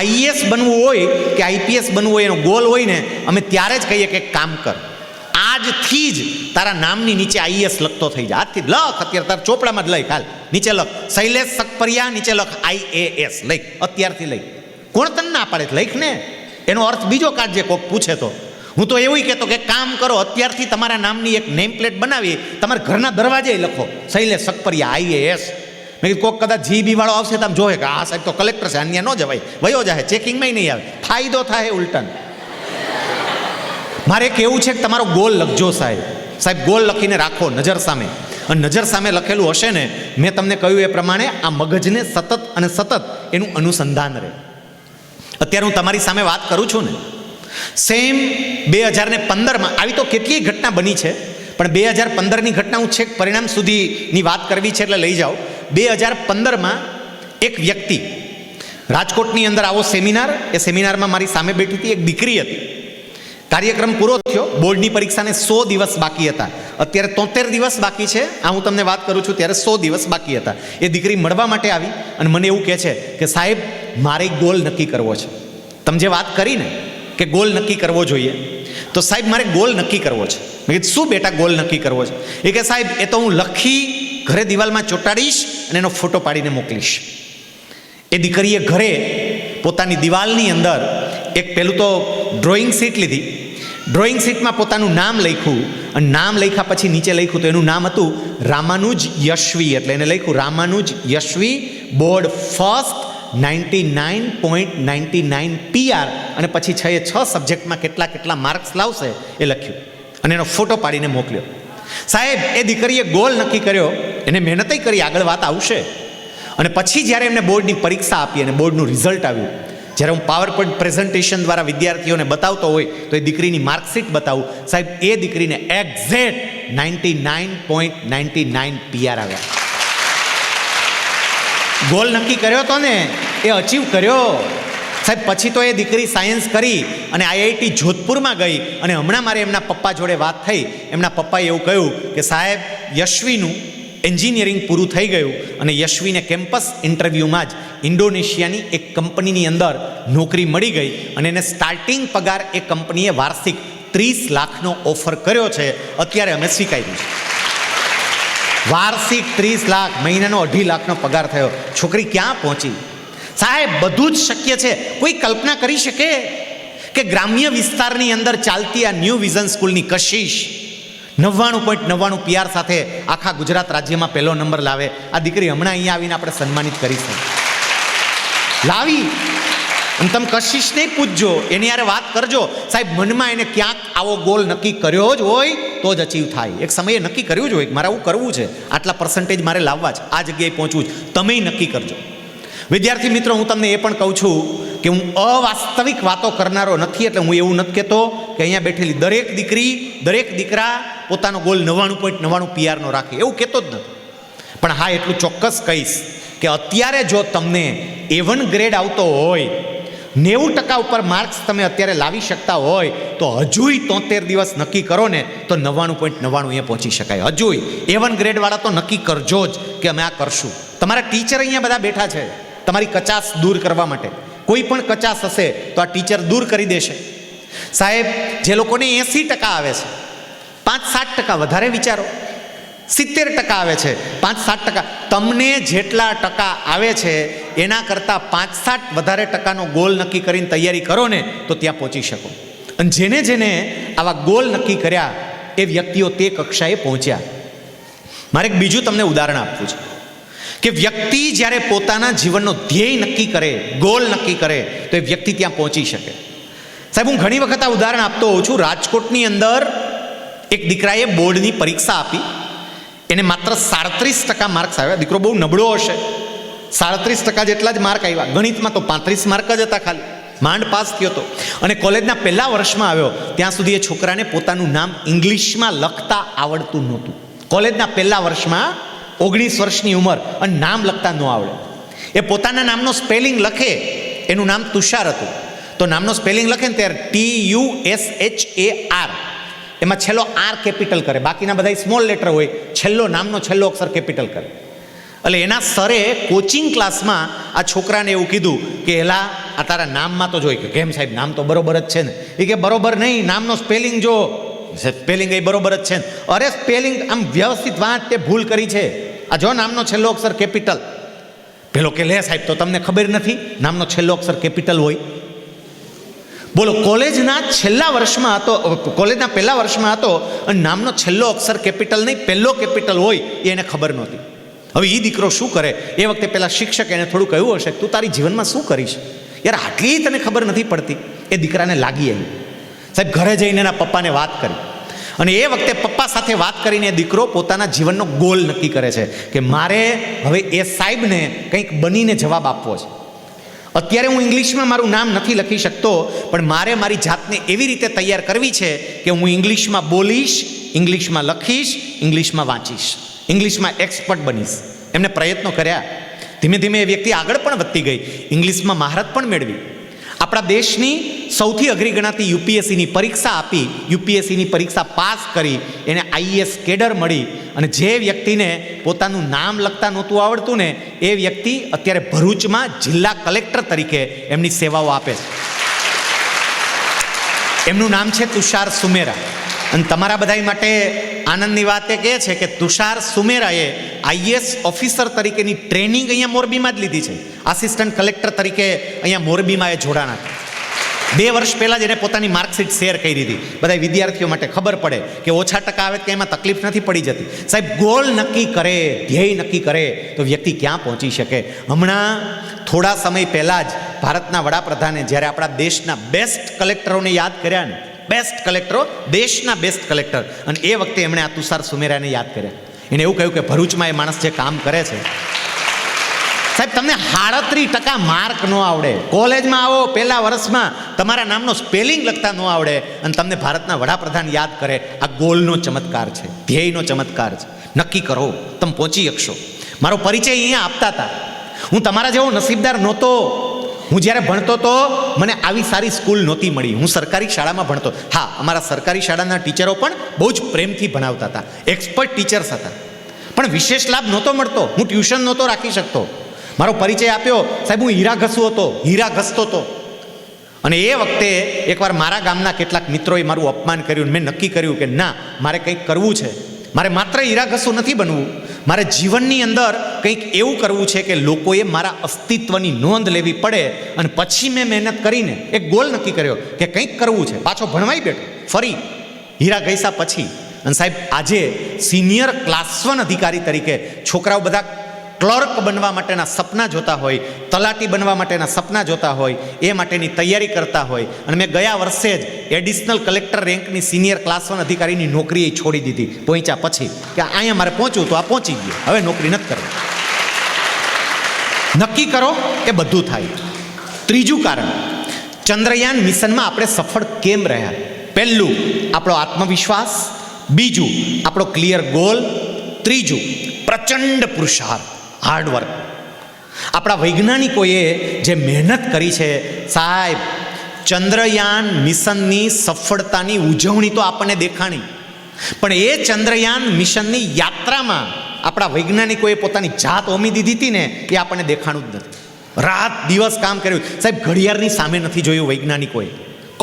IAS બનવું હોય કે IPS બનવું હોય એનો ગોલ હોય ને, અમે ત્યારે જ કહીએ કે કામ કર, આજથી જ તારા નામની નીચે IAS લખતો થઈ જાય. આજથી લખ, અત્યારે તારા ચોપડામાં જ લખ, હાલ નીચે લખ શૈલેષ સકપરિયા, નીચે લખ IAS, લખ અત્યારથી લખ. કોણ તને ના પાડે, લખ ને. એનો અર્થ બીજો કાઢજે કોક પૂછે તો. હું તો એવું કહેતો કે કામ કરો, અત્યારથી તમારા નામની એક નેમ પ્લેટ બનાવી તમારા ઘરના દરવાજે લખો શૈલેષ સકપરિયા IAS. મેં કીધું કોક કદાચ GEB વાળો આવશે તો આમ જોવે કે આ સાહેબ તો કલેક્ટર છે, અન્ય ન જવાય, વયો જાય, ચેકિંગમાં નહીં આવે, ફાયદો થાય ઉલટન. મારે કેવું છે કે તમારો ગોલ લખજો સાહેબ ગોલ લખીને રાખો નજર સામે. અને નજર સામે લખેલું હશે ને, મેં તમને કહ્યું એ પ્રમાણે આ મગજને સતત એનું અનુસંધાન રહે. અત્યારે હું તમારી સામે વાત કરું છું ને, સેમ 2015માં આવી તો કેટલીય ઘટના બની છે, પણ 2015ની ઘટના હું છેક પરિણામ સુધીની વાત કરવી છે એટલે લઈ જાઓ. 2015માં એક વ્યક્તિ રાજકોટની અંદર આવો સેમિનાર, એ સેમિનારમાં મારી સામે બેઠી હતી એક દીકરી હતી. કાર્યક્રમ પૂરો થયો, બોર્ડની પરીક્ષાને 100 દિવસ બાકી હતા. અત્યારે 73 દિવસ બાકી છે. આ હું તમને વાત કરું છું ત્યારે 100 દિવસ બાકી હતા. એ દીકરી મળવા માટે આવી અને મને એવું કહે છે કે સાહેબ મારે ગોલ નક્કી કરવો છે. તમે જે વાત કરી ને કે ગોલ નક્કી કરવો જોઈએ, તો સાહેબ મારે ગોલ નક્કી કરવો છે. મેં કીધું શું બેટા ગોલ નક્કી કરવો છે? એ કે સાહેબ એ તો હું લખી ઘરે દિવાલમાં ચોંટાડીશ અને એનો ફોટો પાડીને મોકલીશ. એ દીકરીએ ઘરે પોતાની દિવાલની અંદર એક પેલું તો ડ્રોઈંગ શીટ લીધી. ડ્રોઈંગ શીટમાં પોતાનું નામ લખ્યું અને નામ લખ્યા પછી નીચે લખ્યું તો એનું નામ હતું રામાનુજ યશવી. એટલે એને લખ્યું Ramanuj Yashvi, board first, 99.99 PR, અને પછી 6 સબ્જેક્ટમાં કેટલા માર્ક્સ લાવશે એ લખ્યું અને એનો ફોટો પાડીને મોકલ્યો. સાહેબ એ દીકરીએ ગોલ નક્કી કર્યો, એને મહેનતય કરી, આગળ વાત આવશે. અને પછી જ્યારે એમને બોર્ડની પરીક્ષા આપી અને બોર્ડનું રિઝલ્ટ આવ્યું, જ્યારે હું પાવર પોઈન્ટ પ્રેઝન્ટેશન દ્વારા વિદ્યાર્થીઓને બતાવતો હોય તો એ દીકરીની માર્કશીટ બતાવું, સાહેબ એ દીકરીને એક્ઝેક્ટ 99.99 PR આવ્યા. ગોલ નક્કી કર્યો હતો ને એ અચીવ કર્યો સાહેબ. પછી તો એ દીકરી સાયન્સ કરી અને IIT જોધપુરમાં ગઈ અને હમણાં મારે એમના પપ્પા જોડે વાત થઈ. એમના પપ્પાએ એવું કહ્યું કે સાહેબ યશ્વીનું એન્જિનિયરિંગ પૂરું થઈ ગયું અને યશ્વીને કેમ્પસ ઇન્ટરવ્યૂમાં જ ઇન્ડોનેશિયાની એક કંપનીની અંદર નોકરી મળી ગઈ અને એને સ્ટાર્ટિંગ પગાર એ કંપનીએ વાર્ષિક 30 લાખનો ઓફર કર્યો છે. અત્યારે અમે સ્વીકાર્યું છે. વાર્ષિક 30 લાખ, મહિનાનો 2.5 લાખનો પગાર થયો. છોકરી ક્યાં પહોંચી સાહેબ? બધું જ શક્ય છે. કોઈ કલ્પના કરી શકે કે ગ્રામ્ય વિસ્તારની અંદર ચાલતી આ ન્યૂ વિઝન સ્કૂલની કશિશ 99.99 PR સાથે આખા ગુજરાત રાજ્યમાં પહેલો નંબર લાવે? આ દીકરી હમણાં અહીંયા આવીને આપણે સન્માનિત કરીશું. લાવી. અને તમે કશિશને પૂછજો, એની યારે વાત કરજો સાહેબ. મનમાં એને ક્યાંક આવો ગોલ નક્કી કર્યો જ હોય તો જ અચીવ થાય. એક સમયે નક્કી કર્યું જ હોય કે મારે આવું કરવું છે, આટલા પર્સન્ટેજ મારે લાવવા છે, આ જગ્યાએ પહોંચવું છે. તમે નક્કી કરજો. વિદ્યાર્થી મિત્રો, હું તમને એ પણ કહું છું કે હું અવાસ્તવિક વાતો કરનારો નથી. એટલે હું એવું નથી કહેતો કે અહીંયા બેઠેલી દરેક દીકરી, દરેક દીકરા પોતાનો ગોલ 99.99 PR રાખે, એવું કહેતો જ નથી. પણ હા, એટલું ચોક્કસ કહીશ કે અત્યારે જો તમને A1 ગ્રેડ આવતો હોય, 90% ઉપર માર્ક્સ તમે અત્યારે લાવી શકતા હોય તો હજુય 73 દિવસ નક્કી કરો ને તો 99.99 એ પહોંચી શકાય. હજુય A1 ગ્રેડવાળા તો નક્કી કરજો જ કે અમે આ કરશું. તમારા ટીચર અહીંયા બધા બેઠા છે તમારી કચાશ દૂર કરવા માટે. કોઈ પણ કચાશ હશે તો આ ટીચર દૂર કરી દેશે. સાહેબ, જે લોકોને 80% આવે છે, 5-7% વધારે વિચારો, 70% આવે છે, 5-7%. તમને જેટલા ટકા આવે છે એના કરતાં 5-7 વધારે ટકાનો ગોલ નક્કી કરીને તૈયારી કરો ને તો ત્યાં પહોંચી શકો. અને જેને જેને આવા ગોલ નક્કી કર્યા એ વ્યક્તિઓ તે કક્ષાએ પહોંચ્યા. મારે એક બીજું તમને ઉદાહરણ આપવું છે કે વ્યક્તિ જ્યારે પોતાના જીવનનો ધ્યેય નક્કી કરે, ગોલ નક્કી કરે તો એ વ્યક્તિ ત્યાં પહોંચી શકે. સાહેબ, હું ઘણી વખત આ ઉદાહરણ આપતો હોઉં છું. રાજકોટની અંદર એક દીકરાએ બોર્ડની પરીક્ષા આપી, એને માત્ર 37% માર્ક્સ આવ્યા. દીકરો બહુ નબળો હશે, 37% જેટલા જ માર્ક આવ્યા. ગણિતમાં તો 35 માર્ક જ હતા, ખાલી માંડ પાસ થયો હતો. અને કોલેજના પહેલા વર્ષમાં આવ્યો ત્યાં સુધી એ છોકરાને પોતાનું નામ ઇંગ્લિશમાં લખતા આવડતું નહોતું. કોલેજના પહેલા વર્ષમાં 19 વર્ષની ઉંમર અને નામ લખતા ન આવડે. એ પોતાના નામનો સ્પેલિંગ લખે, એનું નામ તુષાર હતું. તો નામનો સ્પેલિંગ લખે ને ત્યારે TUSHAR, એમાં છેલ્લો R કેપિટલ કરે, બાકીના બધા સ્મોલ લેટર હોય, છેલ્લો નામનો છેલ્લો અક્ષર કેપિટલ કરે. એટલે એના સરે કોચિંગ ક્લાસમાં આ છોકરાને એવું કીધું કે એલા આ તારા નામમાં તો જોઈ. કે કેમ સાહેબ, નામ તો બરોબર જ છે ને? એ કે બરોબર નહીં, નામનો સ્પેલિંગ જો. સ્પેલિંગ એ બરોબર જ છે ને? અરે સ્પેલિંગ આમ વ્યવસ્થિત વાંચ, તે ભૂલ કરી છે. આ જો નામનો છેલ્લો અક્ષર કેપિટલ. પેલો કે લે સાહેબ, તો તમને ખબર નથી નામનો છેલ્લો અક્ષર કેપિટલ હોય? બોલો, કોલેજના છેલ્લા વર્ષમાં હતો, કોલેજના પહેલા વર્ષમાં હતો અને નામનો છેલ્લો અક્ષર કેપિટલ નહીં, પહેલો કેપિટલ હોય એ એને ખબર નહોતી. હવે એ દીકરો શું કરે? એ વખતે પેલા શિક્ષક એને થોડું કહ્યું હશે, તું તારી જીવનમાં શું કરીશ યાર, આટલી તને ખબર નથી પડતી. એ દીકરાને લાગી આવી. સાહેબ, ઘરે જઈને એના પપ્પાને વાત કરી અને એ વખતે પપ્પા સાથે વાત કરીને દીકરો પોતાના જીવનનો ગોલ નક્કી કરે છે કે મારે હવે એ સાહેબને કંઈક બનીને જવાબ આપવો છે. અત્યારે હું ઇંગ્લિશમાં મારું નામ નથી લખી શકતો, પણ મારે મારી જાતને એવી રીતે તૈયાર કરવી છે કે હું ઇંગ્લિશમાં બોલીશ, ઇંગ્લિશમાં લખીશ, ઇંગ્લિશમાં વાંચીશ, ઇંગ્લિશમાં એક્સપર્ટ બનીશ. એમને પ્રયત્નો કર્યા. ધીમે ધીમે એ વ્યક્તિ આગળ પણ વધતી ગઈ, ઇંગ્લિશમાં મહારત પણ મેળવી. આપણા દેશની સૌથી અઘરી ગણાતી યુપીએસસીની પરીક્ષા આપી, યુપીએસસીની પરીક્ષા પાસ કરી, એને IAS કેડર મળી. અને જે વ્યક્તિને પોતાનું નામ લખતા નહોતું આવડતું ને એ વ્યક્તિ અત્યારે ભરૂચમાં જિલ્લા કલેક્ટર તરીકે એમની સેવાઓ આપે છે. એમનું નામ છે તુષાર સુમેરા. અને તમારા બધા માટે આનંદની વાત એ કહે છે કે તુષાર સુમેરાએ IAS ઓફિસર તરીકેની ટ્રેનિંગ અહીંયા મોરબીમાં જ લીધી છે. આસિસ્ટન્ટ કલેક્ટર તરીકે અહીંયા મોરબીમાં એ જોડાણા. 2 વર્ષ પહેલાં જ એને પોતાની માર્કશીટ શેર કરી દીધી. બધા વિદ્યાર્થીઓ માટે ખબર પડે કે ઓછા ટકા આવે કે એમાં તકલીફ નથી પડી જતી. સાહેબ, ગોલ નક્કી કરે, ધ્યેય નક્કી કરે તો વ્યક્તિ ક્યાં પહોંચી શકે. હમણાં થોડા સમય પહેલાં જ ભારતના વડાપ્રધાને જ્યારે આપણા દેશના બેસ્ટ કલેક્ટરોને યાદ કર્યા ને, બેસ્ટ કલેક્ટરો, દેશના બેસ્ટ કલેક્ટર, અને એ વખતે એમણે આ તુષાર સુમેરાને યાદ કર્યા. એને એવું કહ્યું કે ભરૂચમાં એ માણસ જે કામ કરે છે સાહેબ તમને 37% માર્ક ન આવડે, કોલેજમાં આવો પહેલા વર્ષમાં તમારા નામનો સ્પેલિંગ લખતા ન આવડે અને તમને ભારતના વડાપ્રધાન યાદ કરે, આ ગોલનો ચમત્કાર છે, ધ્યેયનો ચમત્કાર છે. નક્કી કરો, તમે પહોંચી શકશો. મારો પરિચય અહીંયા આપતા હતા. હું તમારા જેવો નસીબદાર નહોતો. હું જ્યારે ભણતો તો મને આવી સારી સ્કૂલ નહોતી મળી. હું સરકારી શાળામાં ભણતો. હા, અમારા સરકારી શાળાના ટીચરો પણ બહુ જ પ્રેમથી ભણાવતા હતા, એક્સપર્ટ ટીચર્સ હતા, પણ વિશેષ લાભ નહોતો મળતો. હું ટ્યુશન નહોતો રાખી શકતો. મારો પરિચય આપ્યો, સાહેબ હું હીરા ઘસતો હતો. અને એ વખતે એકવાર મારા ગામના કેટલાક મિત્રોએ મારું અપમાન કર્યું. મેં નક્કી કર્યું કે ના, મારે કંઈક કરવું છે. મારે માત્ર હીરા ઘસવું નથી બનવું, મારે જીવનની અંદર કંઈક એવું કરવું છે કે લોકોએ મારા અસ્તિત્વની નોંધ લેવી પડે. અને પછી મેં મહેનત કરીને એક ગોલ નક્કી કર્યો કે કંઈક કરવું છે. પાછો ભણવાઈ બેઠો ફરી હીરા ઘસ્યા પછી. અને સાહેબ આજે સિનિયર ક્લાસ 1 અધિકારી તરીકે છોકરાઓ બધા ક્લર્ક બનવા માટેના સપના જોતા હોય, તલાટી બનવા માટેના સપના જોતા હોય, એ માટેની તૈયારી કરતા હોય. અને મેં ગયા વર્ષે જ એડિશનલ કલેક્ટર રેન્કની સિનિયર ક્લાસ 1 અધિકારીની નોકરી છોડી દીધી પહોંચ્યા પછી, કે અહીંયા મારે પહોંચવું તો આ પહોંચી ગયો, હવે નોકરી નથી કરવી. નક્કી કરો એ બધું થાય. ત્રીજું કારણ, ચંદ્રયાન મિશનમાં આપણે સફળ કેમ રહ્યા? પહેલું, આપણો આત્મવિશ્વાસ. બીજું, આપણો ક્લિયર ગોલ. ત્રીજું, પ્રચંડ પુરુષાર્થ, હાર્ડવર્ક. આપણા વૈજ્ઞાનિકોએ જે મહેનત કરી છે સાહેબ, ચંદ્રયાન મિશનની સફળતાની ઉજવણી તો આપણને દેખાણી, પણ એ ચંદ્રયાન મિશનની યાત્રામાં આપણા વૈજ્ઞાનિકોએ પોતાની જાત હોમી દીધી હતી ને, એ આપણને દેખાણું જ નથી. રાત દિવસ કામ કર્યું સાહેબ, ઘડિયાળની સામે નથી જોયું વૈજ્ઞાનિકોએ.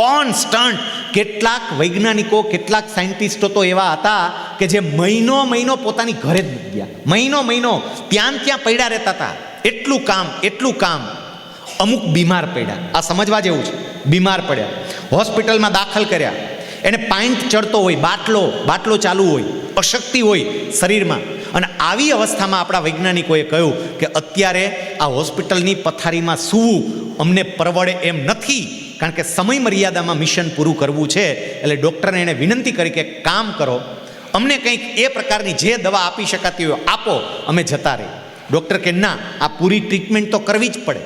કોન્સ્ટન્ટ. કેટલાક વૈજ્ઞાનિકો, કેટલાક સાયન્ટિસ્ટો તો એવા હતા કે જે મહિનો પોતાની ઘરે જ નથી ગયા. મહિનો ત્યાં પડ્યા રહેતા હતા. એટલું કામ. અમુક બીમાર પડ્યા, આ સમજવા જેવું છે. બીમાર પડ્યા, હોસ્પિટલમાં દાખલ કર્યા. એને પાઇન્ટ ચડતો હોય, બાટલો ચાલુ હોય, અશક્તિ હોય શરીરમાં. અને આવી અવસ્થામાં આપણા વૈજ્ઞાનિકોએ કહ્યું કે અત્યારે આ હોસ્પિટલની પથારીમાં સૂવું અમને પરવડે એમ નથી, કારણ કે સમય મર્યાદામાં મિશન પૂરું કરવું છે. એટલે ડૉક્ટરને એણે વિનંતી કરી કે કામ કરો, અમને કંઈક એ પ્રકારની જે દવા આપી શકાતી હોય આપો, અમે જતા રહી. ડૉક્ટર કે ના, આ પૂરી ટ્રીટમેન્ટ તો કરવી જ પડે.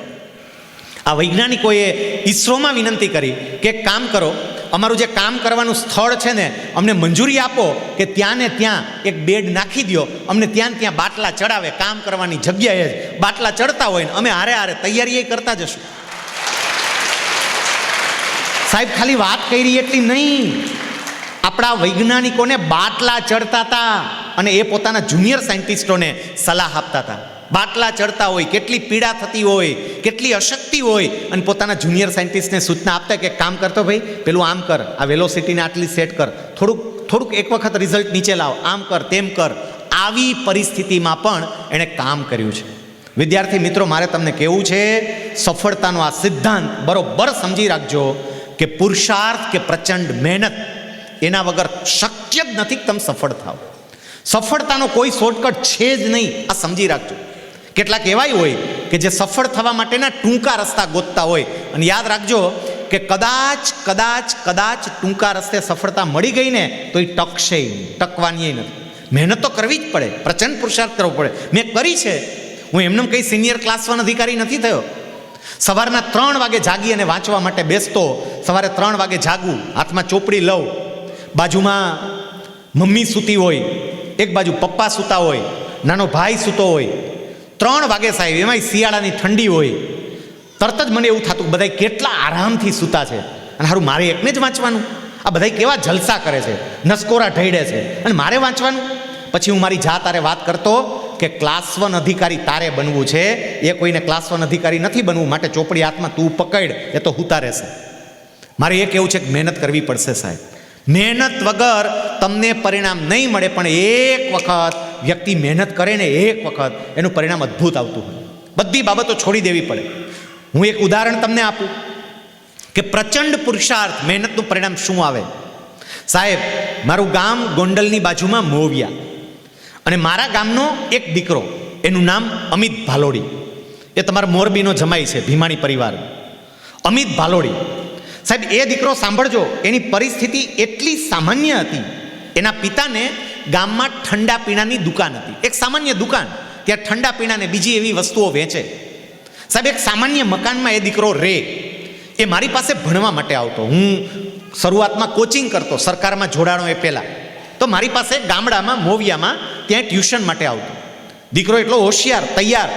આ વૈજ્ઞાનિકોએ ઈસરોમાં વિનંતી કરી કે કામ કરો, અમારું જે કામ કરવાનું સ્થળ છે ને, અમને મંજૂરી આપો કે ત્યાં ને ત્યાં એક બેડ નાખી દો, અમને ત્યાં બાટલા ચડાવે, કામ કરવાની જગ્યાએ જ બાટલા ચડતા હોય ને અમે હારે તૈયારી કરતા જશું. સાહેબ ખાલી વાત કરી એટલી નહીં, આપણા વૈજ્ઞાનિકોને બાટલા ચડતા હતા અને એ પોતાના જુનિયર સાયન્ટિસ્ટોને સલાહ આપતા હતા. બાટલા ચડતા હોય, કેટલી પીડા થતી હોય, કેટલી અશક્તિ હોય, અને પોતાના જુનિયર સાયન્ટિસ્ટને સૂચના આપતા કે કામ કરતો ભાઈ, પેલું આમ કર, આ વેલોસિટીને આટલી સેટ કર, થોડુંક એક વખત રિઝલ્ટ નીચે લાવ, આમ કર તેમ કર. આવી પરિસ્થિતિમાં પણ એણે કામ કર્યું છે. વિદ્યાર્થી મિત્રો, મારે તમને કહેવું છે, સફળતાનો આ સિદ્ધાંત બરોબર સમજી રાખજો કે પુરુષાર્થ કે પ્રચંડ મહેનત એના વગર શક્ય જ નથી કે તમે સફળ થાવ. સફળતાનો કોઈ શોર્ટકટ છે જ નહીં, આ સમજી રાખજો. કેટલાક એવાય હોય કે જે સફળ થવા માટેના ટૂંકા રસ્તા ગોતતા હોય, અને યાદ રાખજો કે કદાચ ટૂંકા રસ્તે સફળતા મળી ગઈ ને તો એ ટકશે નહીં, ટકવાની નથી. મહેનત તો કરવી જ પડે, પ્રચંડ પુરુષાર્થ કરવો પડે. મેં કરી છે. હું એમને કંઈ સિનિયર ક્લાસ 1 અધિકારી નથી થયો. સવારના 3 વાગે જાગી અને વાંચવા માટે બેસતો. સવારે 3 વાગે જાગું, હાથમાં ચોપડી લઉં, બાજુમાં મમ્મી સૂતી હોય, એક બાજુ પપ્પા સૂતા હોય, નાનો ભાઈ સૂતો હોય. 3 વાગે સાહેબ, એમાંય શિયાળાની ઠંડી હોય, તરત જ મને એવું થતું બધા કેટલા આરામથી સૂતા છે, અને સારું મારે એકને જ વાંચવાનું. આ બધા કેવા જલસા કરે છે, નસકોરા ઢળે છે, અને મારે વાંચવાનું. પછી હું મારી જાત તારે વાત કરતો કે ક્લાસ 1 અધિકારી તારે બનવું છે, એ કોઈને ક્લાસ 1 અધિકારી નથી બનવું, માટે ચોપડી હાથમાં તું પકડ, એ તો હુતા રહેશે. મારે એ કહેવું છે કે મહેનત કરવી પડશે સાહેબ. મહેનત વગર તમને પરિણામ નહીં મળે, પણ એક વખત વ્યક્તિ મહેનત કરે ને, એક વખત એનું પરિણામ અદ્ભુત આવતું હોય. બધી બાબતો છોડી દેવી પડે. હું એક ઉદાહરણ તમને આપું કે પ્રચંડ પુરુષાર્થ મહેનતનું પરિણામ શું આવે. સાહેબ, મારું ગામ ગોંડલની બાજુમાં મોવિયા, અને મારા ગામનો એક દીકરો, એનું નામ અમિત ભાલોડી. એ તમારા મોરબીનો જમાઈ છે, ભીમાણી પરિવાર. અમિત ભાલોડી સાહેબ, એ દીકરો સાંભળજો, એની પરિસ્થિતિ એટલી સામાન્ય હતી. એના પિતાને ગામમાં ઠંડા પીણાની દુકાન હતી, એક સામાન્ય દુકાન. ત્યાં ઠંડા પીણાને બીજી એવી વસ્તુઓ વેચે. સાહેબ એક સામાન્ય મકાનમાં એ દીકરો રહે, એ મારી પાસે ભણવા માટે આવતો. હું શરૂઆતમાં કોચિંગ કરતો, સરકારમાં જોડાણો એ પહેલાં, તો મારી પાસે ગામડામાં મોવિયામાં ત્યાં ટ્યુશન માટે આવતો. દીકરો એટલો હોશિયાર, તૈયાર.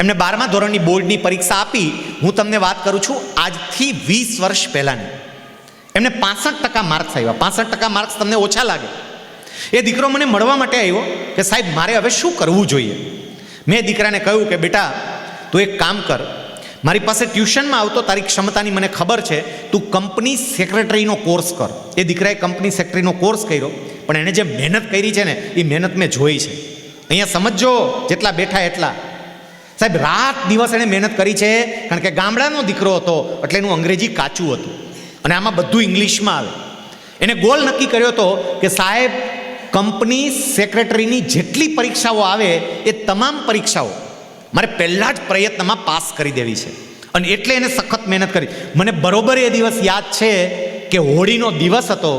એમને 12મા ધોરણની બોર્ડની પરીક્ષા આપી. હું તમને વાત કરું છું આજથી 20 વર્ષ પહેલાંની. એમને 65% માર્ક્સ આવ્યા. 65% માર્ક્સ તમને ઓછા લાગે? એ દીકરો મને મળવા માટે આવ્યો કે સાહેબ મારે હવે શું કરવું જોઈએ. મેં દીકરાને કહ્યું કે બેટા તું એક કામ કર, મારી પાસે ટ્યુશનમાં આવતો, તારી ક્ષમતાની મને ખબર છે, તું કંપની સેક્રેટરીનો કોર્સ કર. એ દીકરાએ કંપની સેક્રેટરીનો કોર્સ કર્યો, પણ એણે જે મહેનત કરી છે ને એ મહેનત મેં જોઈ છે. અહીંયા સમજો જેટલા બેઠા એટલા. સાહેબ રાત દિવસ એણે મહેનત કરી છે, કારણ કે ગામડાનો દીકરો હતો એટલે એનું અંગ્રેજી કાચું હતું અને આમાં બધું ઇંગ્લિશમાં આવે. એને ગોલ નક્કી કર્યો હતો કે સાહેબ કંપની સેક્રેટરીની જેટલી પરીક્ષાઓ આવે એ તમામ પરીક્ષાઓ મારે પહેલાં જ પ્રયત્નમાં પાસ કરી દેવી છે. અને એટલે એને સખત મહેનત કરી. મને બરોબર એ દિવસ યાદ છે કે હોળીનો દિવસ હતો.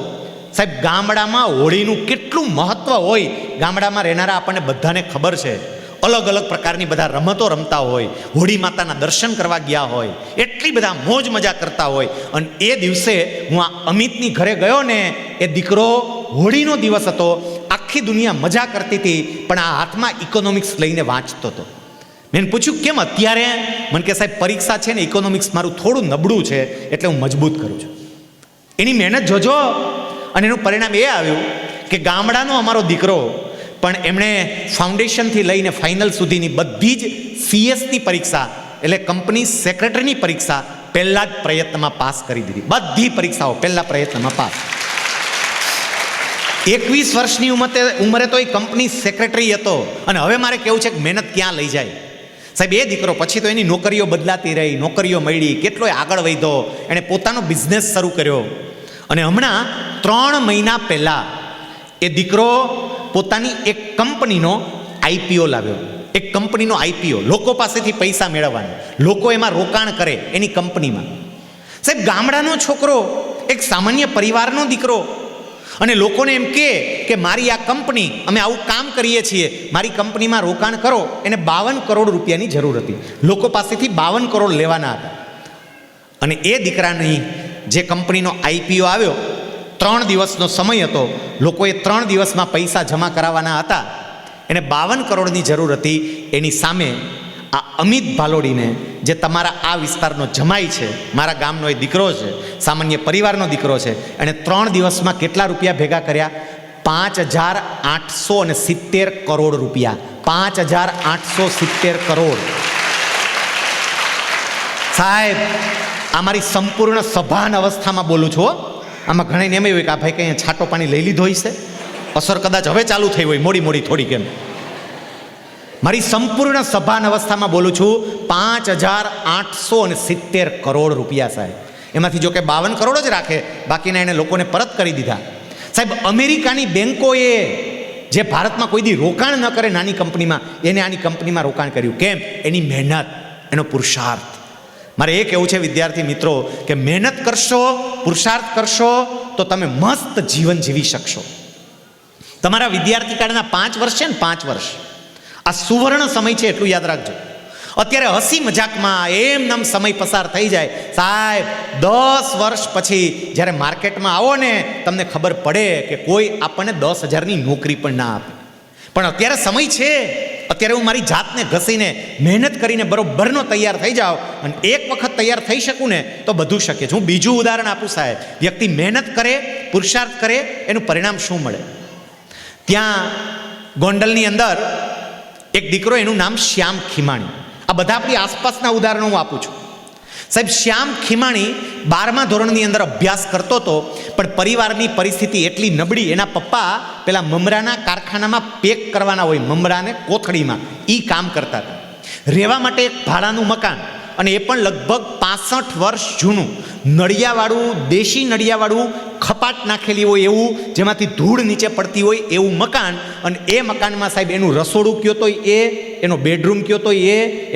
સાહેબ ગામડામાં હોળીનું કેટલું મહત્ત્વ હોય, ગામડામાં રહેનારા આપણને બધાને ખબર છે. અલગ અલગ પ્રકારની બધા રમતો રમતા હોય, હોળી માતાના દર્શન કરવા ગયા હોય, એટલી બધા મોજ મજા કરતા હોય. અને એ દિવસે હું આ અમિતની ઘરે ગયો ને, એ દીકરો હોળીનો દિવસ હતો, આખી દુનિયા મજા કરતી હતી, પણ આ હાથમાં ઇકોનોમિક્સ લઈને વાંચતો હતો. મેં પૂછ્યું કેમ અત્યારે? મને કે સાહેબ પરીક્ષા છે ને, ઇકોનોમિક્સ મારું થોડું નબળું છે એટલે હું મજબૂત કરું છું. એની મહેનત જોજો. અને એનું પરિણામ એ આવ્યું કે ગામડાનો અમારો દીકરો પણ એમણે ફાઉન્ડેશનથી લઈને ફાઇનલ સુધીની બધી જ CS ની પરીક્ષા એટલે કંપની સેક્રેટરીની પરીક્ષા પહેલા જ પ્રયત્નમાં પાસ કરી દીધી. બધી પરીક્ષાઓ પહેલા પ્રયત્નમાં પાસ. 21 વર્ષની ઉંમરે તો એ કંપની સેક્રેટરી હતો. અને હવે મારે કેવું છે કે મહેનત ક્યાં લઈ જાય. સાહેબ એ દીકરો પછી તો એની નોકરીઓ બદલાતી રહી, નોકરીઓ મળી, કેટલોય આગળ વધ્યો, એણે પોતાનો બિઝનેસ શરૂ કર્યો. અને હમણાં 3 મહિના પહેલાં એ દીકરો પોતાની એક કંપનીનો IPO લાવ્યો. એક કંપનીનો IPO, લોકો પાસેથી પૈસા મેળવવાનો, લોકો એમાં રોકાણ કરે એની કંપનીમાં. સાહેબ ગામડાનો છોકરો, એક સામાન્ય પરિવારનો દીકરો, અને લોકોને એમ કે મારી આ કંપની, અમે આવું કામ કરીએ છીએ, મારી કંપનીમાં રોકાણ કરો. એને 52 કરોડ રૂપિયાની જરૂર હતી. લોકો પાસેથી 52 કરોડ લેવાના હતા. અને એ દીકરાની જે કંપનીનો IPO આવ્યો, 3 દિવસનો સમય હતો, લોકોએ 3 દિવસમાં પૈસા જમા કરાવવાના હતા. એને 52 કરોડની જરૂર હતી. એની સામે આ અમિત ભાલોડીને, જે તમારા આ વિસ્તારનો જમાઈ છે, મારા ગામનો એ દીકરો છે, સામાન્ય પરિવારનો દીકરો છે, એણે 3 દિવસમાં કેટલા રૂપિયા ભેગા કર્યા? 5,870 કરોડ રૂપિયા. 5,870 કરોડ. સાહેબ આ મારી સંપૂર્ણ સભાન અવસ્થામાં બોલું છું. આમાં ઘણાને એમ હોય કે આ ભાઈ કંઈ છાંટો પાણી લઈ લીધો હશે, અસર કદાચ હવે ચાલુ થઈ હોય મોડી થોડી. કેમ? મારી સંપૂર્ણ સભાન અવસ્થામાં બોલું છું. 5,870 કરોડ રૂપિયા સાહેબ. એમાંથી જો કે 52 કરોડ જ રાખે, બાકીના એને લોકોને પરત કરી દીધા. સાહેબ અમેરિકાની બેન્કોએ જે ભારતમાં કોઈ દી રોકાણ ન કરે નાની કંપનીમાં, એને આની કંપનીમાં રોકાણ કર્યું. કેમ? એની મહેનત, એનો પુરુષાર્થ. મારે એ કહેવું છે વિદ્યાર્થી મિત્રો કે મહેનત કરશો, પુરુષાર્થ કરશો તો તમે મસ્ત જીવન જીવી શકશો. તમારા વિદ્યાર્થી કાળના 5 વર્ષ છે ને, 5 વર્ષ આ સુવર્ણ સમય છે, એટલું યાદ રાખજો. અત્યારે હસી મજાકમાં એમનેમ સમય પસાર થઈ જાય. સાહેબ 10 વર્ષ પછી જ્યારે માર્કેટમાં આવો ને, તમને ખબર પડે કે કોઈ આપણને 10,000ની નોકરી પણ ના આપે. પણ અત્યારે સમય છે. અત્યારે હું મારી જાતને ઘસીને મહેનત કરીને બરોબરનો તૈયાર થઈ જાઉં, અને એક વખત તૈયાર થઈ શકું ને તો બધું શક્ય છે. હું બીજું ઉદાહરણ આપું સાહેબ. વ્યક્તિ મહેનત કરે, પુરુષાર્થ કરે, એનું પરિણામ શું મળે? ત્યાં ગોંડલની અંદર એક દીકરો, એનું નામ શ્યામ ખીમાણી. આ બધા આપણી આસપાસના ઉદાહરણો હું આપું છું. સાહેબ શ્યામ ખીમાણી 12મા ધોરણની અંદર અભ્યાસ કરતો હતો, પણ પરિવારની પરિસ્થિતિ એટલી નબળી. એના પપ્પા પેલા મમરાના કારખાનામાં પેક કરવાના હોય, મમરાને કોથળીમાં, એ કામ કરતા હતા. રહેવા માટે એક ભાડાનું મકાન, અને એ પણ લગભગ 65 વર્ષ જૂનું, નળિયાવાળું, દેશી નળિયાવાળું, ખપાટ નાખેલી હોય એવું, જેમાંથી ધૂળ નીચે પડતી હોય એવું મકાન. અને એ મકાનમાં સાહેબ એનું રસોડું કયો તો એ, એનો બેડરૂમ કયો તો એ,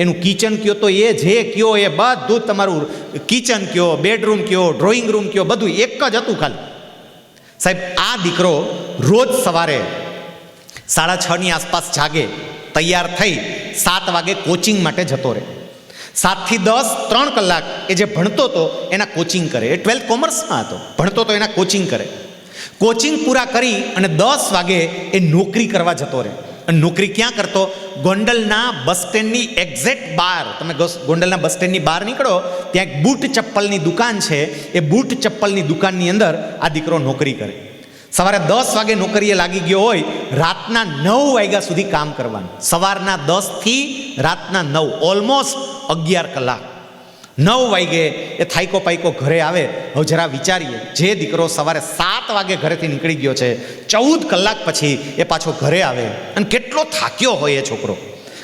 એનું કિચન કયો તો એ, જે કયો એ બધું તમારું કિચન કયો, બેડરૂમ કયો, ડ્રોઈંગ રૂમ કયો, બધું એક જ હતું ખાલી. સાહેબ આ દીકરો રોજ સવારે 6:30ની આસપાસ જાગે, તૈયાર થઈ 7 વાગે કોચિંગ માટે જતો રહે. 7 થી 10 3 કલાક એ જે ભણતો હતો એના કોચિંગ કરે. એ 12th કોમર્સમાં હતો, ભણતો તો એના કોચિંગ કરે. કોચિંગ પૂરા કરી અને 10 વાગે એ નોકરી કરવા જતો રહે. અને નોકરી ક્યાં કરતો? ગોંડલના બસ સ્ટેન્ડની એક્ઝેક્ટ બહાર. તમે ગોંડલના બસ સ્ટેન્ડની બહાર નીકળો ત્યાં એક બૂટ ચપ્પલની દુકાન છે. એ બૂટ ચપ્પલની દુકાનની અંદર આ દીકરો નોકરી કરે. સવારે 10 વાગે નોકરીએ લાગી ગયો હોય, રાતના 9 વાગ્યા સુધી કામ કરવાનું. સવારના 10 થી રાતના 9, ઓલમોસ્ટ 11 કલાક. 9 વાગે એ થાયકો પાયકો ઘરે આવે. હવે જરા વિચારીએ, જે દીકરો સવારે 7 વાગે ઘરેથી નીકળી ગયો છે, 14 કલાક પછી એ પાછો ઘરે આવે અને કેટલો થાક્યો હોય એ છોકરો.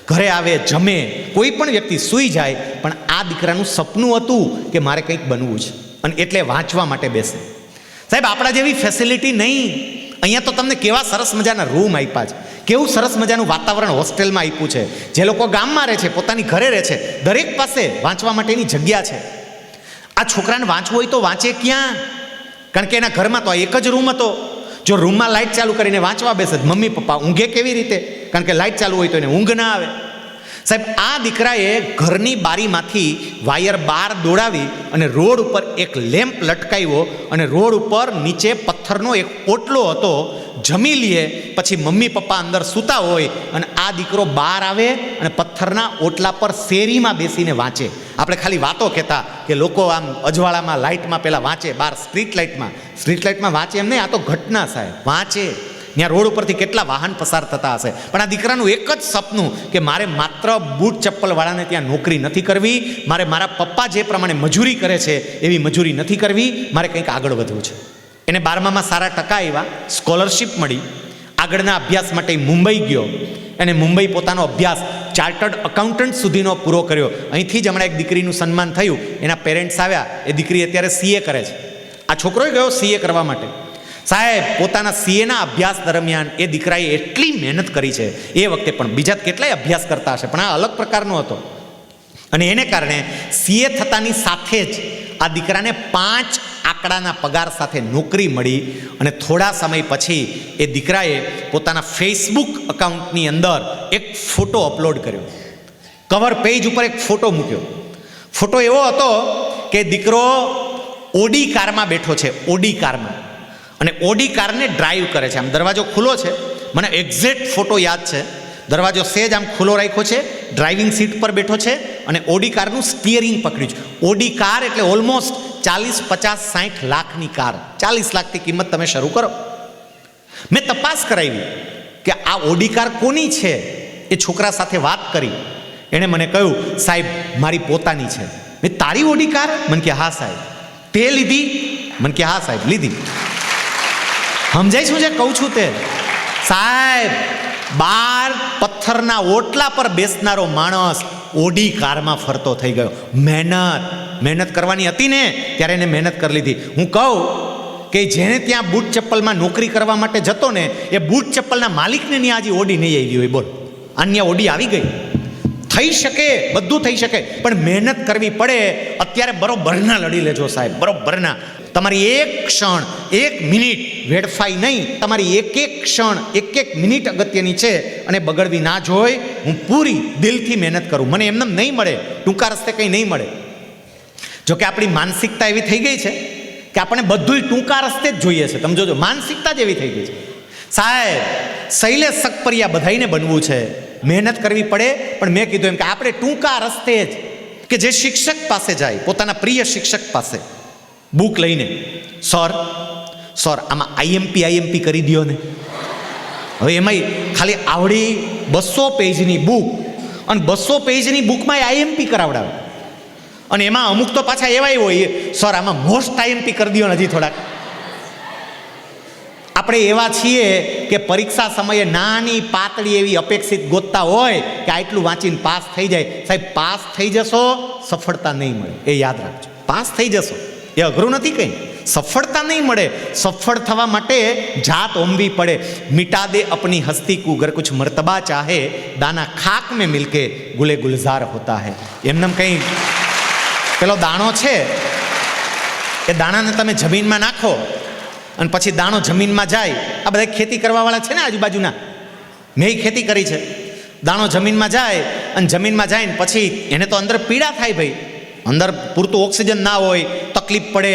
ઘરે આવે, જમે, કોઈ પણ વ્યક્તિ સૂઈ જાય, પણ આ દીકરાનું સપનું હતું કે મારે કંઈક બનવું છે અને એટલે વાંચવા માટે બેસે. સાહેબ, આપણા જેવી ફેસિલિટી નહીં. અહીંયા તો તમને કેવા સરસ મજાના રૂમ આપ્યા છે, કેવું સરસ મજાનું વાતાવરણ હોસ્ટેલમાં આપ્યું છે. જે લોકો ગામમાં રહે છે, પોતાની ઘરે રહે છે, દરેક પાસે વાંચવા માટેની જગ્યા છે. આ છોકરાને વાંચવું હોય તો વાંચે ક્યાં? કારણ કે એના ઘરમાં તો એક જ રૂમ હતો. જો રૂમમાં લાઇટ ચાલુ કરીને વાંચવા બેસે, મમ્મી પપ્પા ઊંઘે કેવી રીતે? કારણ કે લાઇટ ચાલુ હોય તો એને ઊંઘ ના આવે. સાહેબ, આ દીકરાએ ઘરની બારીમાંથી વાયર બહાર દોડાવી અને રોડ ઉપર એક લેમ્પ લટકાવ્યો અને રોડ ઉપર નીચે પથ્થરનો એક ઓટલો હતો. જમી લે પછી મમ્મી પપ્પા અંદર સૂતા હોય અને આ દીકરો બહાર આવે અને પથ્થરના ઓટલા પર શેરીમાં બેસીને વાંચે. આપણે ખાલી વાતો કહેતા કે લોકો આમ અજવાળામાં લાઇટમાં પહેલાં વાંચે, બહાર સ્ટ્રીટ લાઇટમાં વાંચે. એમ નહીં, આ તો ઘટના સાહેબ, વાંચે. ત્યાં રોડ ઉપરથી કેટલા વાહન પસાર થતા હશે, પણ આ દીકરાનું એક જ સપનું કે મારે માત્ર બૂટ ચપ્પલવાળાને ત્યાં નોકરી નથી કરવી, મારે મારા પપ્પા જે પ્રમાણે મજૂરી કરે છે એવી મજૂરી નથી કરવી, મારે કંઈક આગળ વધવું છે. એને 12મામાં સારા ટકા આવ્યા, સ્કોલરશિપ મળી. આગળના અભ્યાસ માટે મુંબઈ ગયો. એને મુંબઈ પોતાનો અભ્યાસ ચાર્ટર્ડ અકાઉન્ટન્ટ સુધીનો પૂરો કર્યો. અહીંથી જ હમણાં એક દીકરીનું સન્માન થયું. એના પેરેન્ટ્સ આવ્યા. એ દીકરી અત્યારે CA કરે છે. આ છોકરોય ગયો CA કરવા માટે. સાહેબ, પોતાના CAના અભ્યાસ દરમિયાન એ દીકરાએ એટલી મહેનત કરી છે. એ વખતે પણ બીજા કેટલાય અભ્યાસ કરતા હશે, પણ આ અલગ પ્રકારનો હતો. અને એને કારણે CA થતાની સાથે જ આ દીકરાને 5 આંકડાના પગાર સાથે નોકરી મળી. અને થોડા સમય પછી એ દીકરાએ પોતાના ફેસબુક અકાઉન્ટની અંદર એક ફોટો અપલોડ કર્યો. કવર પેજ ઉપર એક ફોટો મૂક્યો. ફોટો એવો હતો કે દીકરો ઓડી કારમાં બેઠો છે, ઓડી કારમાં, અને ઓડી કારને ડ્રાઈવ કરે છે. આમ દરવાજો ખુલ્લો છે, મને એક્ઝેક્ટ ફોટો યાદ છે. દરવાજો સેજ આમ ખુલ્લો રાખ્યો છે, ડ્રાઇવિંગ સીટ પર બેઠો છે અને ઓડી કારનું સ્ટિયરિંગ પકડ્યું છે. ઓડી કાર એટલે ઓલમોસ્ટ 40, 50, 60 લાખની કાર. 40 લાખથી કિંમત તમે શરૂ કરો. મેં તપાસ કરાવી કે આ ઓડી કાર કોની છે. એ છોકરા સાથે વાત કરી. એણે મને કહ્યું, સાહેબ મારી પોતાની છે. મેં, તારી ઓડી કાર? મને કે હા સાહેબ. તે લીધી? મને કે હા સાહેબ લીધી. સમજાય શું જે કહું છું તે? સાહેબ, 12 પથ્થરના ઓટલા પર બેસનારો માણસ ઓડી કારમાં ફરતો થઈ ગયો. મહેનત કરવાની હતી ને ત્યારે એને મહેનત કરી લીધી. હું કહું કે જેને ત્યાં બૂટ ચપ્પલમાં નોકરી કરવા માટે જતો ને, એ બૂટ ચપ્પલના માલિકને ત્યાં આજે ઓડી નહીં આવી હોય. બોલ, અન્ય ઓડી આવી ગઈ. થઈ શકે, બધું થઈ શકે, પણ મહેનત કરવી પડે. અત્યારે બરોબરના લડી લેજો સાહેબ, બરોબરના. તમારી એક ક્ષણ, એક મિનિટ વેડફાઈ નહીં. તમારી એક ક્ષણ, એક મિનિટ અગત્યની છે અને બગડવી ના જોઈ. હું પૂરી દિલથી મહેનત કરું. મને એમને નહીં મળે, ટૂંકા રસ્તે કંઈ નહીં મળે. જોકે આપણી માનસિકતા એવી થઈ ગઈ છે કે આપણે બધુંય ટૂંકા રસ્તે જ જોઈએ છે. તમે જોજો, માનસિકતા જ એવી થઈ ગઈ છે. સાહેબ, શૈલેષ સકપરિયા બધાઈને બનવું છે, મહેનત કરવી પડે. પણ મેં કીધું એમ કે આપણે ટૂંકા રસ્તે જ, કે જે શિક્ષક પાસે જાય, પોતાના પ્રિય શિક્ષક પાસે બુક લઈને, સર આમાં IMP કરી દો ને. હવે એમાંય ખાલી આવડી 200 પેજની બુક, અને 200 પેજની બુકમાં IMP કરાવડાવે. અને એમાં અમુક તો પાછા એવાય હોય, સર આમાં મોસ્ટ IMP કરી દો ને હજી થોડાક. આપણે એવા છીએ કે પરીક્ષા સમયે નાની પાતળી એવી અપેક્ષિત ગોતતા હોય કે આટલું વાંચીને પાસ થઈ જાય. સાહેબ, પાસ થઈ જશો, સફળતા નહીં મળે, એ યાદ રાખજો. પાસ થઈ જશો એ અઘરું નથી કંઈ, સફળતા નહીં મળે. સફળ થવા માટે જાત ઓમવી પડે. મિટા દે અપની હસ્તી કો અગર કુછ મર્તબા ચાહે, દાના ખાક મેં મિલકે ગુલે ગુલઝાર હોતા હૈ. એમનેમ કંઈ પેલો દાણો છે, એ દાણાને તમે જમીનમાં નાખો અને પછી દાણો જમીનમાં જાય. આ બધા ખેતી કરવાવાળા છે ને આજુબાજુના, મેં ખેતી કરી છે. દાણો જમીનમાં જાય અને જમીનમાં જાય ને પછી એને તો અંદર પીડા થાય ભાઈ, અંદર પૂરતું ઓક્સિજન ના હોય, તકલીફ પડે,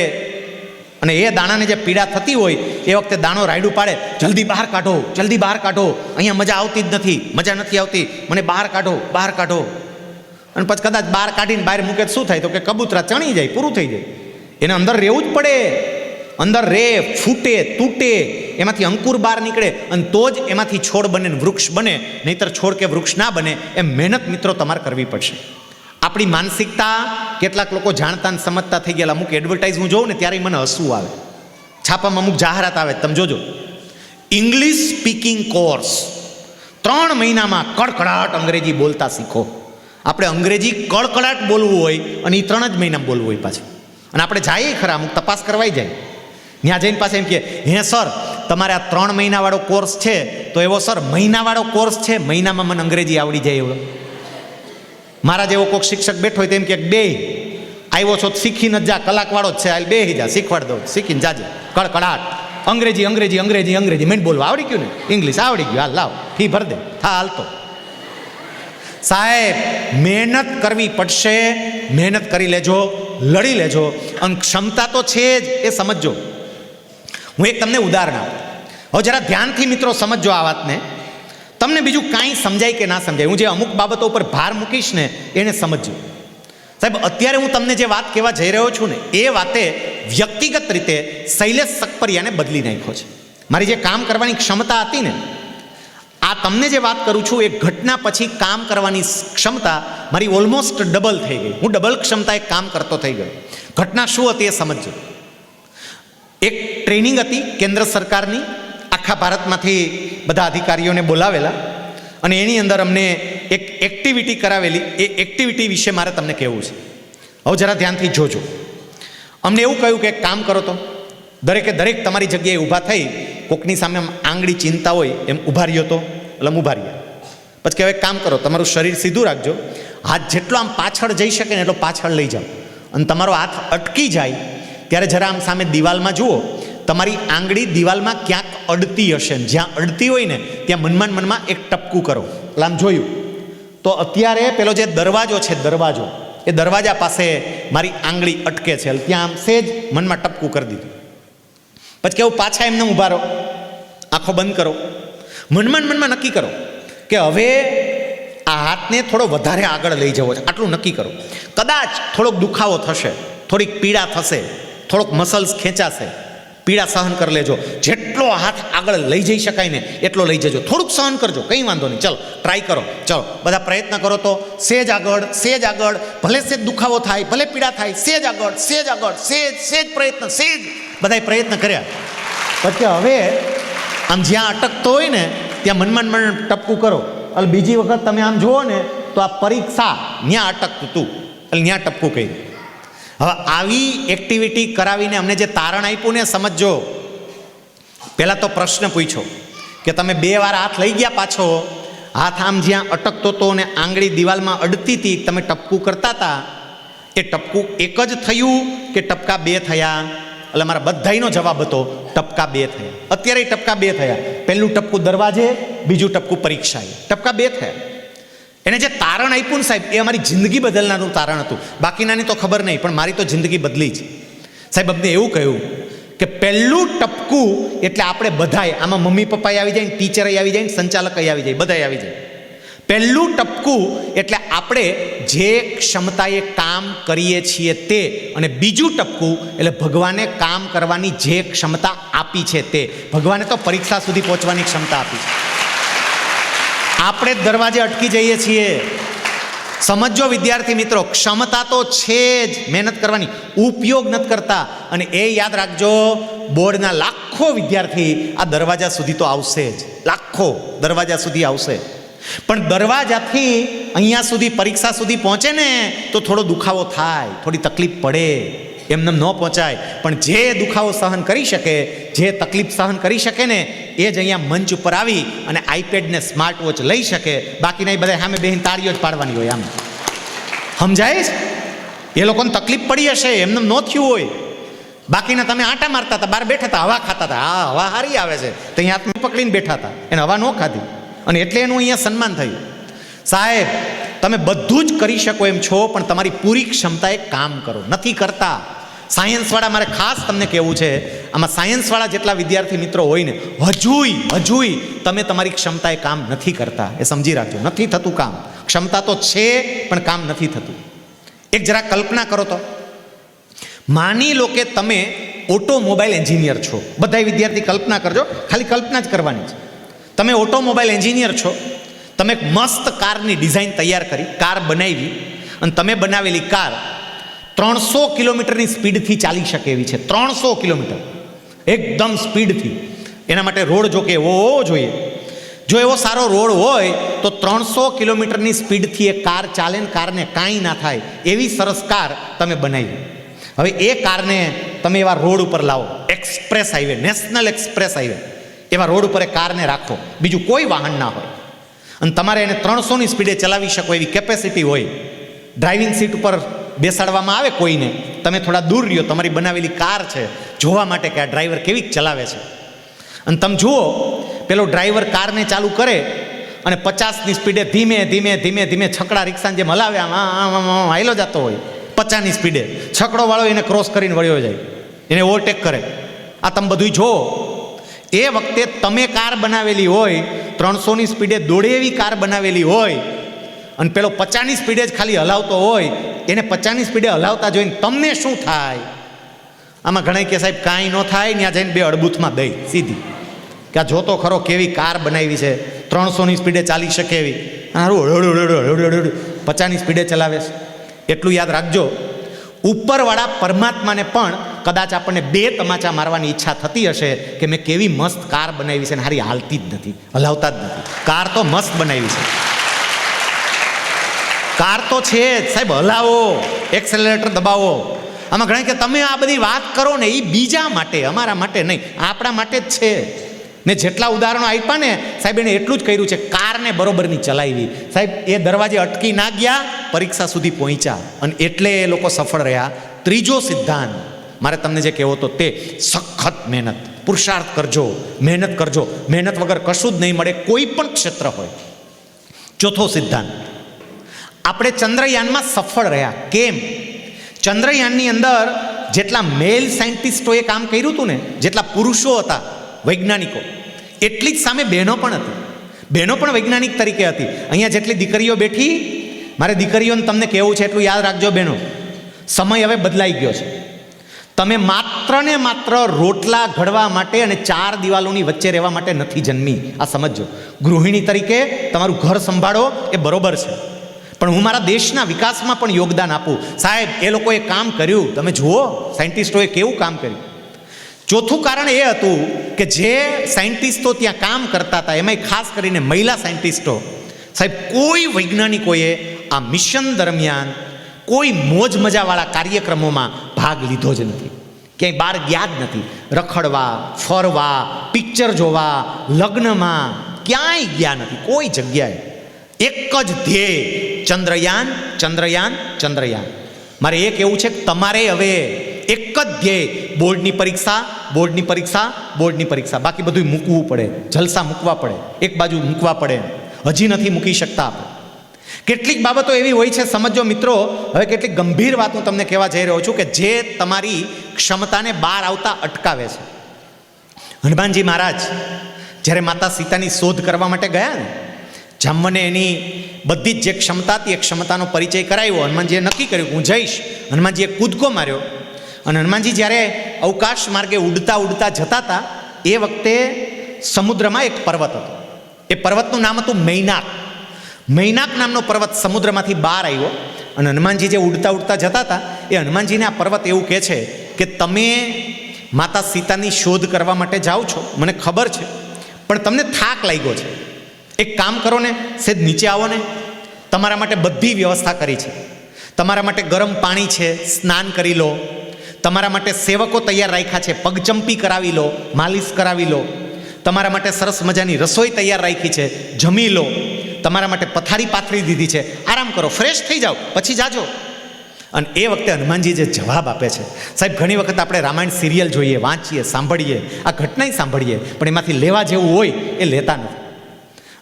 અને એ દાણાને જે પીડા થતી હોય એ વખતે દાણો રાયડું પાડે, જલ્દી બહાર કાઢો, જલ્દી બહાર કાઢો, અહીંયા મજા આવતી જ નથી, મજા નથી આવતી, મને બહાર કાઢો, બહાર કાઢો. અને પછી કદાચ બહાર કાઢીને બહાર મૂકે શું થાય, તો કે કબૂતરા ચણી જાય, પૂરું થઈ જાય. એને અંદર રહેવું જ પડે, અંદર રે, ફૂટે, તૂટે, એમાંથી અંકુર બહાર નીકળે, અને તો જ એમાંથી છોડ બને ને વૃક્ષ બને, નહીંતર છોડ કે વૃક્ષ ના બને. એમ મહેનત મિત્રો તમારે કરવી પડશે. આપણી માનસિકતા કેટલાક લોકો જાણતા ને સમજતા થઈ ગયેલા. અમુક એડવર્ટાઇઝ હું જોઉં ને ત્યારે મને હસવું આવે, છાપામાં અમુક જાહેરાત આવે, તમે જોજો, ઇંગ્લિશ સ્પીકિંગ કોર્સ, 3 મહિનામાં કડકડાટ અંગ્રેજી બોલતા શીખો. આપણે અંગ્રેજી કડકડાટ બોલવું હોય અને એ 3 જ મહિનામાં બોલવું હોય પાછું. અને આપણે જઈએ ખરા, અમુક તપાસ કરવાઈ જાય, ત્યાં જઈને પાછા એમ કે હે સર તમારે આ 3 મહિનાવાળો કોર્સ છે, તો એવો સર મહિનાવાળો કોર્સ છે, મહિનામાં મને અંગ્રેજી આવડી જાય એવો. મારા જેવો કોઈક શિક્ષક બેઠો હોય તેમ કે બે આવ્યો છો શીખીને જ જા, કલાકવાળો જ છે, હાલ બે જા, શીખવાડ દો, શીખીને જાજે. કડકડાટ અંગ્રેજી અંગ્રેજી અંગ્રેજી અંગ્રેજી, મેં બોલવા આવડી ગયું ને, ઇંગ્લિશ આવડી ગયું, હાલ લાવ ફી ભર દે, હા હાલતો. સાહેબ મહેનત કરવી પડશે, મહેનત કરી લેજો, લડી લેજો, અને ક્ષમતા તો છે જ એ સમજજો. હું એક તમને ઉદાહરણ આપું, હવે જરા ધ્યાનથી મિત્રો સમજજો આ વાતને, તમને બીજું કાંઈ સમજાય કે ના સમજાય, હું જે અમુક બાબતો ઉપર ભાર મૂકીશ ને એને સમજજો. સાહેબ અત્યારે હું તમને જે વાત કહેવા જઈ રહ્યો છું ને એ વાતે વ્યક્તિગત રીતે શૈલેષ સકપરિયાને બદલી નાખ્યો છે. મારી જે કામ કરવાની ક્ષમતા હતી ને, આ તમને જે વાત કરું છું એ ઘટના પછી કામ કરવાની ક્ષમતા મારી ઓલમોસ્ટ ડબલ થઈ ગઈ. હું ડબલ ક્ષમતાએ કામ કરતો થઈ ગયો. ઘટના શું હતી એ સમજજો. એક ટ્રેનિંગ હતી કેન્દ્ર સરકારની, આખા ભારતમાંથી બધા અધિકારીઓને બોલાવેલા, અને એની અંદર અમને એક એક્ટિવિટી કરાવેલી. એ એક્ટિવિટી વિશે મારે તમને કહેવું છે. હવે જરા ધ્યાનથી જોજો. અમને એવું કહ્યું કે એક કામ કરો, તો દરેકે દરેક તમારી જગ્યાએ ઊભા થઈ, કોકની સામે આંગળી ચિંતા હોય એમ ઊભા રહ્યો, તો એટલે ઊભા રહ્યા. પછી કહેવાય કામ કરો, તમારું શરીર સીધું રાખજો, હાથ જેટલો આમ પાછળ જઈ શકે ને એટલો પાછળ લઈ જાઓ, અને તમારો હાથ અટકી જાય ત્યારે જરા આમ સામે દિવાલમાં જુઓ, તમારી આંગળી દિવાલમાં ક્યાંક અડતી હશે, જ્યાં અડતી હોય ને ત્યાં મનમાં એક ટપકું કરો. એટલે આમ જોયું તો અત્યારે પેલો જે દરવાજો છે, દરવાજો, એ દરવાજા પાસે મારી આંગળી અટકે છે, ત્યાં આમ સેજ મનમાં ટપકું કરી દીધું. પછી કેવું પાછા એમને ઊભા રહો, આંખો બંધ કરો, મનમાં નક્કી કરો કે હવે આ હાથને થોડો વધારે આગળ લઈ જવો છે, આટલું નક્કી કરો. કદાચ થોડોક દુખાવો થશે, થોડીક પીડા થશે, થોડોક મસલ્સ ખેંચાશે, પીડા સહન કરી લેજો. જેટલો હાથ આગળ લઈ જઈ શકાય ને એટલો લઈ જજો, થોડુંક સહન કરજો, કંઈ વાંધો નહીં, ચલો ટ્રાય કરો, ચલો બધા પ્રયત્ન કરો. તો સેજ આગળ, સેજ આગળ, ભલે સેજ દુખાવો થાય, ભલે પીડા થાય, સેજ આગળ, સેજ આગળ, સેજ પ્રયત્ન, સેજ બધાએ પ્રયત્ન કર્યા. પછી હવે આમ જ્યાં અટકતો હોય ને ત્યાં મનમાં ટપકું કરો. એટલે બીજી વખત તમે આમ જુઓ ને તો આ પરીક્ષા ત્યાં અટકતું હતું, એટલે ત્યાં ટપકું કર્યું. હવે આવી એક્ટિવિટી કરાવીને અમને જે તારણ આપ્યું ને સમજો. પહેલાં તો પ્રશ્ન પૂછ્યો કે તમે 2 વાર હાથ લઈ ગયા પાછો, હાથ આમ જ્યાં અટકતો હતો ને આંગળી દિવાલમાં અડતી હતી, તમે ટપકું કરતા હતા, એ ટપકું એક જ થયું કે ટપકા 2 થયા? એટલે મારા બધાયનો જવાબ હતો ટપકા 2 થયા. અત્યારે ટપકા 2 થયા. પહેલું ટપકું દરવાજે, બીજું ટપકું પરીક્ષાએ, ટપકા 2 થયા. એને જે તારણ આપ્યું ને સાહેબ, એ અમારી જિંદગી બદલનારું તારણ હતું. બાકીનાની તો ખબર નહીં, પણ મારી તો જિંદગી બદલી જ. સાહેબ અમને એવું કહ્યું કે પહેલું ટપકું એટલે આપણે બધાય, આમાં મમ્મી પપ્પાએ આવી જાય, ટીચરે આવી જાય, સંચાલક આવી જાય, બધાય આવી જાય. પહેલું ટપકું એટલે આપણે જે ક્ષમતાએ કામ કરીએ છીએ તે, અને બીજું ટપકું એટલે ભગવાને કામ કરવાની જે ક્ષમતા આપી છે તે. ભગવાને તો પરીક્ષા સુધી પહોંચવાની ક્ષમતા આપી છે, આપણે જ દરવાજે અટકી જઈએ છીએ. સમજો વિદ્યાર્થી મિત્રો, ક્ષમતા તો છે જ, મહેનત કરવાની, ઉપયોગ નથી કરતા. અને એ યાદ રાખજો, બોર્ડના લાખો વિદ્યાર્થી આ દરવાજા સુધી તો આવશે જ, લાખો દરવાજા સુધી આવશે. પણ દરવાજાથી અહીંયા સુધી પરીક્ષા સુધી પહોંચે ને તો થોડો દુખાવો થાય, થોડી તકલીફ પડે, એમને ન પહોંચાય. પણ જે દુખાવો સહન કરી શકે, જે તકલીફ સહન કરી શકે ને એ જ અહીંયા મંચ ઉપર આવી અને આઈપેડ ને સ્માર્ટ વોચ લઈ શકે. બાકીના એ બધા સામે બેહીને તાળીઓ જ પાડવાની હોય. આમ સમજાય? એ લોકોને તકલીફ પડી હશે, એમને ન થયું હોય. બાકીના તમે આટા મારતા હતા, બહાર બેઠા હતા, હવા ખાતા હતા, હા હવા સારી આવે છે, તો અહીંયા હાથમાં પકડીને બેઠા હતા, એને હવા ન ખાધી, અને એટલે એનું અહીંયા સન્માન થયું. સાહેબ તમે બધું જ કરી શકો એમ છો, પણ તમારી પૂરી ક્ષમતાએ કામ કરો. નથી કરતા. સાયન્સવાળા, મારે ખાસ તમને કહેવું છે, આમાં સાયન્સવાળા જેટલા વિદ્યાર્થી મિત્રો હોય ને, હજુય તમે તમારી ક્ષમતાએ કામ નથી કરતા. એ સમજી રાખજો, નથી થતું કામ. ક્ષમતા તો છે પણ કામ નથી થતું. એક જરા કલ્પના કરો તો, માની લો કે તમે ઓટોમોબાઈલ એન્જિનિયર છો. બધા વિદ્યાર્થી કલ્પના કરજો, ખાલી કલ્પના જ કરવાની છે. તમે ઓટોમોબાઈલ એન્જિનિયર છો, તમે એક મસ્ત કારની ડિઝાઇન તૈયાર કરી, કાર બનાવી, અને તમે બનાવેલી કાર 300 કિલોમીટરની સ્પીડથી ચાલી શકે એવી છે. 300 કિલોમીટર એકદમ સ્પીડથી. એના માટે રોડ જો કે એવો હોવો જોઈએ. જો એવો સારો રોડ હોય તો 300 કિલોમીટરની સ્પીડથી એ કાર ચાલે ને કારને કાંઈ ના થાય એવી સરસ કાર તમે બનાવી. હવે એ કારને તમે એવા રોડ ઉપર લાવો, express highway, national express highway, એવા રોડ ઉપર એ કારને રાખો, બીજું કોઈ વાહન ના હોય, અને તમારે એને 300ની સ્પીડે ચલાવી શકો એવી કેપેસિટી હોય. ડ્રાઇવિંગ સીટ ઉપર બેસાડવામાં આવે કોઈને, તમે થોડા દૂર રહ્યો, તમારી બનાવેલી કાર છે, જોવા માટે કે આ ડ્રાઈવર કેવી ચલાવે છે. અને તમે જુઓ, પેલો ડ્રાઈવર કારને ચાલુ કરે અને 50ની સ્પીડે ધીમે ધીમે છકડા રિક્ષાને જેમ હલાવે, આમ હાઈલો જતો હોય 50ની સ્પીડે, છકડો વાળો એને ક્રોસ કરીને વળ્યો જાય, એને ઓવરટેક કરે. આ તમે બધું જુઓ. એ વખતે તમે કાર બનાવેલી હોય, 300ની સ્પીડે દોડે એવી કાર બનાવેલી હોય, અને પેલો 50ની સ્પીડે જ ખાલી હલાવતો હોય, એને 50ની સ્પીડે હલાવતા જોઈને તમને શું થાય? આમાં ઘણા કે સાહેબ કાંઈ ન થાય, ત્યાં જઈને 2 અડબૂથમાં દઈ સીધી, કે આ જોતો ખરો કેવી કાર બનાવી છે, 300ની સ્પીડે ચાલી શકે એવી, હારું 50ની સ્પીડે ચલાવે છે. એટલું યાદ રાખજો, ઉપરવાળા પરમાત્માને પણ કદાચ આપણને 2 તમાચા મારવાની ઈચ્છા થતી હશે કે મેં કેવી મસ્ત કાર બનાવી છે ને હારી હાલતી જ નથી, હલાવતા જ નથી. કાર તો મસ્ત બનાવી છે, કાર તો છે જ સાહેબ, હલાવો, એક્સેલરેટર દબાવો. આમાં ઘણા કે તમે આ બધી વાત કરો ને એ બીજા માટે, અમારા માટે નહીં, આપણા માટે જ છે. ને જેટલા ઉદાહરણો આપ્યા ને સાહેબ, એને એટલું જ કર્યું છે, કારને બરોબરની ચલાવી. સાહેબ એ દરવાજે અટકી ના ગયા, પરીક્ષા સુધી પહોંચ્યા, અને એટલે એ લોકો સફળ રહ્યા. ત્રીજો સિદ્ધાંત મારે તમને જે કહેવો હતો તે સખત મહેનત, પુરુષાર્થ કરજો, મહેનત કરજો. મહેનત વગર કશું જ નહીં મળે, કોઈ પણ ક્ષેત્ર હોય. ચોથો સિદ્ધાંત, આપણે ચંદ્રયાનમાં સફળ રહ્યા. કેમ? ચંદ્રયાનની અંદર જેટલા મેલ સાયન્ટિસ્ટોએ કામ કર્યું હતું ને, જેટલા પુરુષો હતા વૈજ્ઞાનિકો, એટલી જ સામે બહેનો પણ હતી. બહેનો પણ વૈજ્ઞાનિક તરીકે હતી. અહીંયા જેટલી દીકરીઓ બેઠી, મારે દીકરીઓને તમને કહેવું છે એટલું યાદ રાખજો બહેનો, સમય હવે બદલાઈ ગયો છે. તમે માત્ર ને માત્ર રોટલા ઘડવા માટે અને 4 દિવાલોની વચ્ચે રહેવા માટે નથી જન્મી, આ સમજજો. ગૃહિણી તરીકે તમારું ઘર સંભાળો એ બરોબર છે, પણ હું મારા દેશના વિકાસમાં પણ યોગદાન આપું. સાહેબ એ લોકોએ કામ કર્યું, તમે જુઓ સાયન્ટિસ્ટોએ કેવું કામ કર્યું. ચોથું કારણ એ હતું કે જે સાયન્ટિસ્ટો ત્યાં કામ કરતા હતા, એમાંય ખાસ કરીને મહિલા સાયન્ટિસ્ટો, સાહેબ કોઈ વૈજ્ઞાનિકોએ આ મિશન દરમિયાન કોઈ મોજ મજાવાળા કાર્યક્રમોમાં ભાગ લીધો જ નથી, ક્યાંય બહાર ગયા જ નથી. રખડવા, ફરવા, પિક્ચર જોવા, લગ્નમાં ક્યાંય ગયા નથી, કોઈ જગ્યાએ. એક જ ધ્યેય, ચંદ્રયાન, ચંદ્રયાન, ચંદ્રયાન. મારે એ કહેવું છે કે તમારે હવે એક જ ધ્યેય, બોર્ડની પરીક્ષા, બોર્ડની પરીક્ષા, બોર્ડની પરીક્ષા. બાકી બધું મૂકવું પડે, જલસા મૂકવા પડે, એક બાજુ મૂકવા પડે. હજી નથી મૂકી શકતા આપણે. કેટલીક બાબતો એવી હોય છે, સમજો મિત્રો, હવે કેટલીક ગંભીર વાત હું તમને કહેવા જઈ રહ્યો છું કે જે તમારી ક્ષમતાને બહાર આવતા અટકાવે છે. હનુમાનજી મહારાજ જ્યારે માતા સીતાની શોધ કરવા માટે ગયા ને, જામવને એની બધી જ જે ક્ષમતા હતી એ ક્ષમતાનો પરિચય કરાવ્યો. હનુમાનજીએ નક્કી કર્યું હું જઈશ. હનુમાનજીએ કૂદકો માર્યો, અને હનુમાનજી જ્યારે અવકાશ માર્ગે ઉડતા ઉડતા જતા હતા એ વખતે સમુદ્રમાં એક પર્વત હતો. એ પર્વતનું નામ હતું મૈનાક. મૈનાક નામનો પર્વત સમુદ્રમાંથી બહાર આવ્યો, અને હનુમાનજી જે ઉડતા ઉડતા જતા હતા એ હનુમાનજીને આ પર્વત એવું કહે છે કે તમે માતા સીતાની શોધ કરવા માટે જાઓ છો, મને ખબર છે, પણ તમને થાક લાગ્યો છે. એક કામ કરો ને, સેજ નીચે આવો ને, તમારા માટે બધી વ્યવસ્થા કરી છે. તમારા માટે ગરમ પાણી છે, સ્નાન કરી લો. તમારા માટે સેવકો તૈયાર રાખ્યા છે, પગચંપી કરાવી લો, માલિશ કરાવી લો. તમારા માટે સરસ મજાની રસોઈ તૈયાર રાખી છે, જમી લો. તમારા માટે પથારી પાથરી દીધી છે, આરામ કરો, ફ્રેશ થઈ જાઓ, પછી જાજો. અને એ વખતે હનુમાનજી જે જવાબ આપે છે, સાહેબ ઘણી વખત આપણે રામાયણ સિરિયલ જોઈએ, વાંચીએ, સાંભળીએ, આ ઘટનાય સાંભળીએ, પણ એમાંથી લેવા જેવું હોય એ લેતા નથી.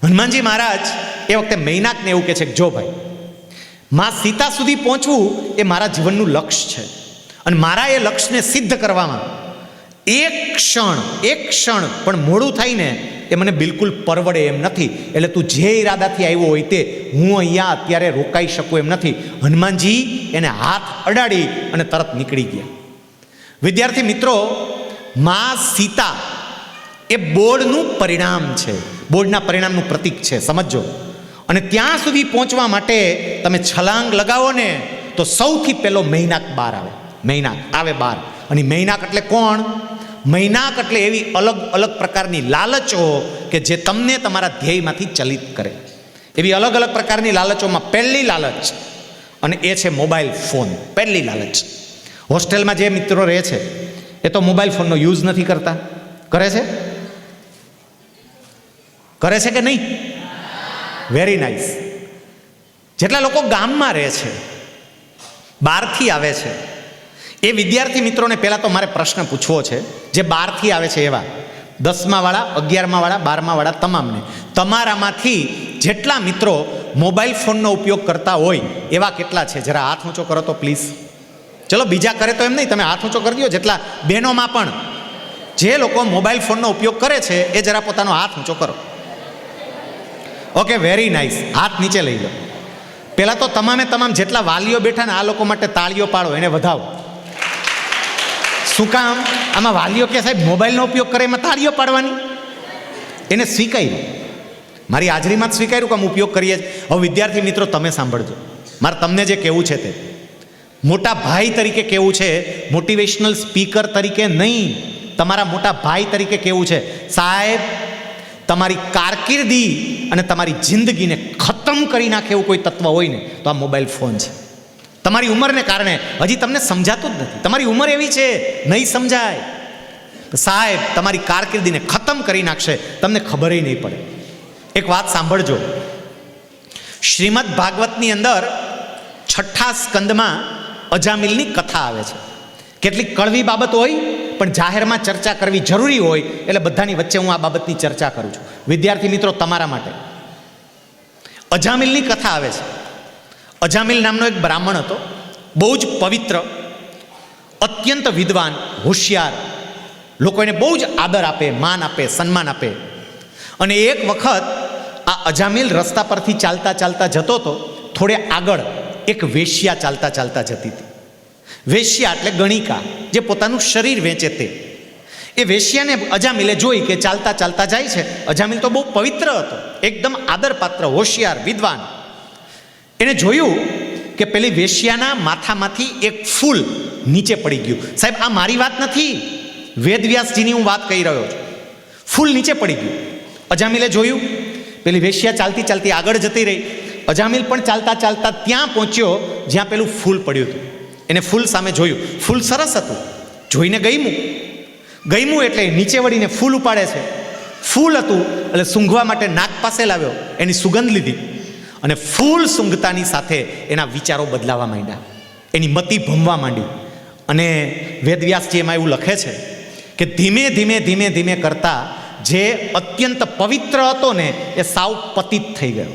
હનુમાનજી મહારાજ એ વખતે મૈનાકને એવું કહે છે કે જો ભાઈ, માં સીતા સુધી પહોંચવું એ મારા જીવનનું લક્ષ્ય છે, અને મારા એ લક્ષ્યને સિદ્ધ કરવામાં એક ક્ષણ પણ મોડું થાય ને એ મને બિલકુલ પરવડે એમ નથી. એટલે તું જે ઈરાદાથી આવ્યો હોય તે હું અહીંયા અત્યારે રોકાઈ શકું એમ નથી. હનુમાનજી એને હાથ અડાડી અને તરત નીકળી ગયા. વિદ્યાર્થી મિત્રો, માં સીતા એ બોર્ડનું પરિણામ છે, બોર્ડના પરિણામનું પ્રતીક છે, સમજો. અને ત્યાં સુધી પહોંચવા માટે તમે છલાંગ લગાવો ને તો સૌથી પહેલો મૈનાક બહાર આવે. મૈનાક આવે બહાર. અને મૈનાક એટલે કોણ? મૈનાક એટલે એવી અલગ અલગ પ્રકારની લાલચો કે જે તમને તમારા ધ્યેયમાંથી ચલિત કરે. એવી અલગ અલગ પ્રકારની લાલચોમાં પહેલી લાલચ, અને એ છે મોબાઈલ ફોન. પહેલી લાલચ. હોસ્ટેલમાં જે મિત્રો રહે છે એ તો મોબાઈલ ફોનનો યુઝ નથી કરતા. કરે છે? કરે છે કે નહીં? Very nice. જેટલા લોકો ગામમાં રહે છે, બહારથી આવે છે, એ વિદ્યાર્થી મિત્રોને પહેલાં તો મારે પ્રશ્ન પૂછવો છે, જે બહારથી આવે છે એવા 10મા વાળા, 11મા વાળા, 12મા વાળા, તમામને. તમારામાંથી જેટલા મિત્રો મોબાઈલ ફોનનો ઉપયોગ કરતા હોય એવા કેટલા છે? જરા હાથ ઊંચો કરો તો પ્લીઝ. ચલો, બીજા કરે તો એમ નહીં, તમે હાથ ઊંચો કરી દો. જેટલા બહેનોમાં પણ જે લોકો મોબાઈલ ફોનનો ઉપયોગ કરે છે એ જરા પોતાનો હાથ ઊંચો કરો. Okay, very nice. હાથ નીચે લઈ લો. પહેલાં તો તમામે તમામ જેટલા વાલીઓ બેઠા ને આ લોકો માટે તાળીઓ પાડો, એને વધાવો. શું કામ? આમાં વાલીઓ કે સાહેબ મોબાઈલનો ઉપયોગ કરે એમાં તાળીઓ પાડવાની? એને સ્વીકાર્યું, મારી હાજરીમાં જ સ્વીકાર્યું કે અમે ઉપયોગ કરીએ છીએ. હવે વિદ્યાર્થી મિત્રો, તમે સાંભળજો, મારે તમને જે કહેવું છે તે મોટા ભાઈ તરીકે કહેવું છે, મોટિવેશનલ સ્પીકર તરીકે નહીં, તમારા મોટા ભાઈ તરીકે કહેવું છે. સાહેબ, તમારી કારકિર્દી અને તમારી જિંદગીને ખતમ કરી નાખે એવું કોઈ તત્વ હોય ને તો આ મોબાઈલ ફોન છે. તમારી ઉંમરને કારણે હજી તમને સમજાતું જ નથી. તમારી ઉંમર એવી છે, નહીં સમજાય. સાહેબ, તમારી કારકિર્દીને ખતમ કરી નાખશે, તમને ખબર નહીં પડે. એક વાત સાંભળજો. શ્રીમદ ભાગવતની અંદર 6ઠ્ઠા સ્કંદમાં અજામિલની કથા આવે છે. કેટલીક કડવી બાબત હોય પણ જાહેરમાં ચર્ચા કરવી જરૂરી હોય એટલે બધાની વચ્ચે હું આ બાબતની ચર્ચા કરું છું. વિદ્યાર્થી મિત્રો, તમારા માટે અજામિલની કથા આવે છે. અજામિલ નામનો એક બ્રાહ્મણ હતો, બહુ જ પવિત્ર, અત્યંત વિદ્વાન, હોશિયાર, લોકો એને બહુ જ આદર આપે, માન આપે, સન્માન આપે. અને એક વખત આ અજામિલ રસ્તા પરથી ચાલતા ચાલતા જતો હતો. થોડે આગળ એક વેશ્યા ચાલતા ચાલતા જતી હતી. વેશ્યા એટલે ગણિકા, જે પોતાનું શરીર વેચે તે. એ વેશ્યાને અજામિલે જોઈ કે ચાલતા ચાલતા જાય છે. અજામિલ તો બહુ પવિત્ર હતો, એકદમ આદરપાત્ર, હોશિયાર, વિદ્વાન. એને જોયું કે પેલી વેશ્યાના માથામાંથી એક ફૂલ નીચે પડી ગયું. સાહેબ, આ મારી વાત નથી, વેદવ્યાસજીની હું વાત કહી રહ્યો છું. ફૂલ નીચે પડી ગયું. અજામિલે જોયું, પેલી વેશ્યા ચાલતી ચાલતી આગળ જતી રહી. અજામિલ પણ ચાલતા ચાલતા ત્યાં પહોંચ્યો જ્યાં પેલું ફૂલ પડ્યું હતું. એને ફૂલ સામે જોયું. ફૂલ સરસ હતું, જોઈને ગયમું એટલે નીચે વળીને ફૂલ ઉપાડે છે. ફૂલ હતું એટલે સૂંઘવા માટે નાક પાસે લાવ્યો, એની સુગંધ લીધી. અને ફૂલ સૂંઘતાની સાથે એના વિચારો બદલાવા માંડ્યા, એની મતિ ભમવા માંડી. અને વેદવ્યાસજી એમાં એવું લખે છે કે ધીમે ધીમે ધીમે ધીમે કરતાં જે અત્યંત પવિત્ર હતો ને એ સાવ પતિત થઈ ગયો.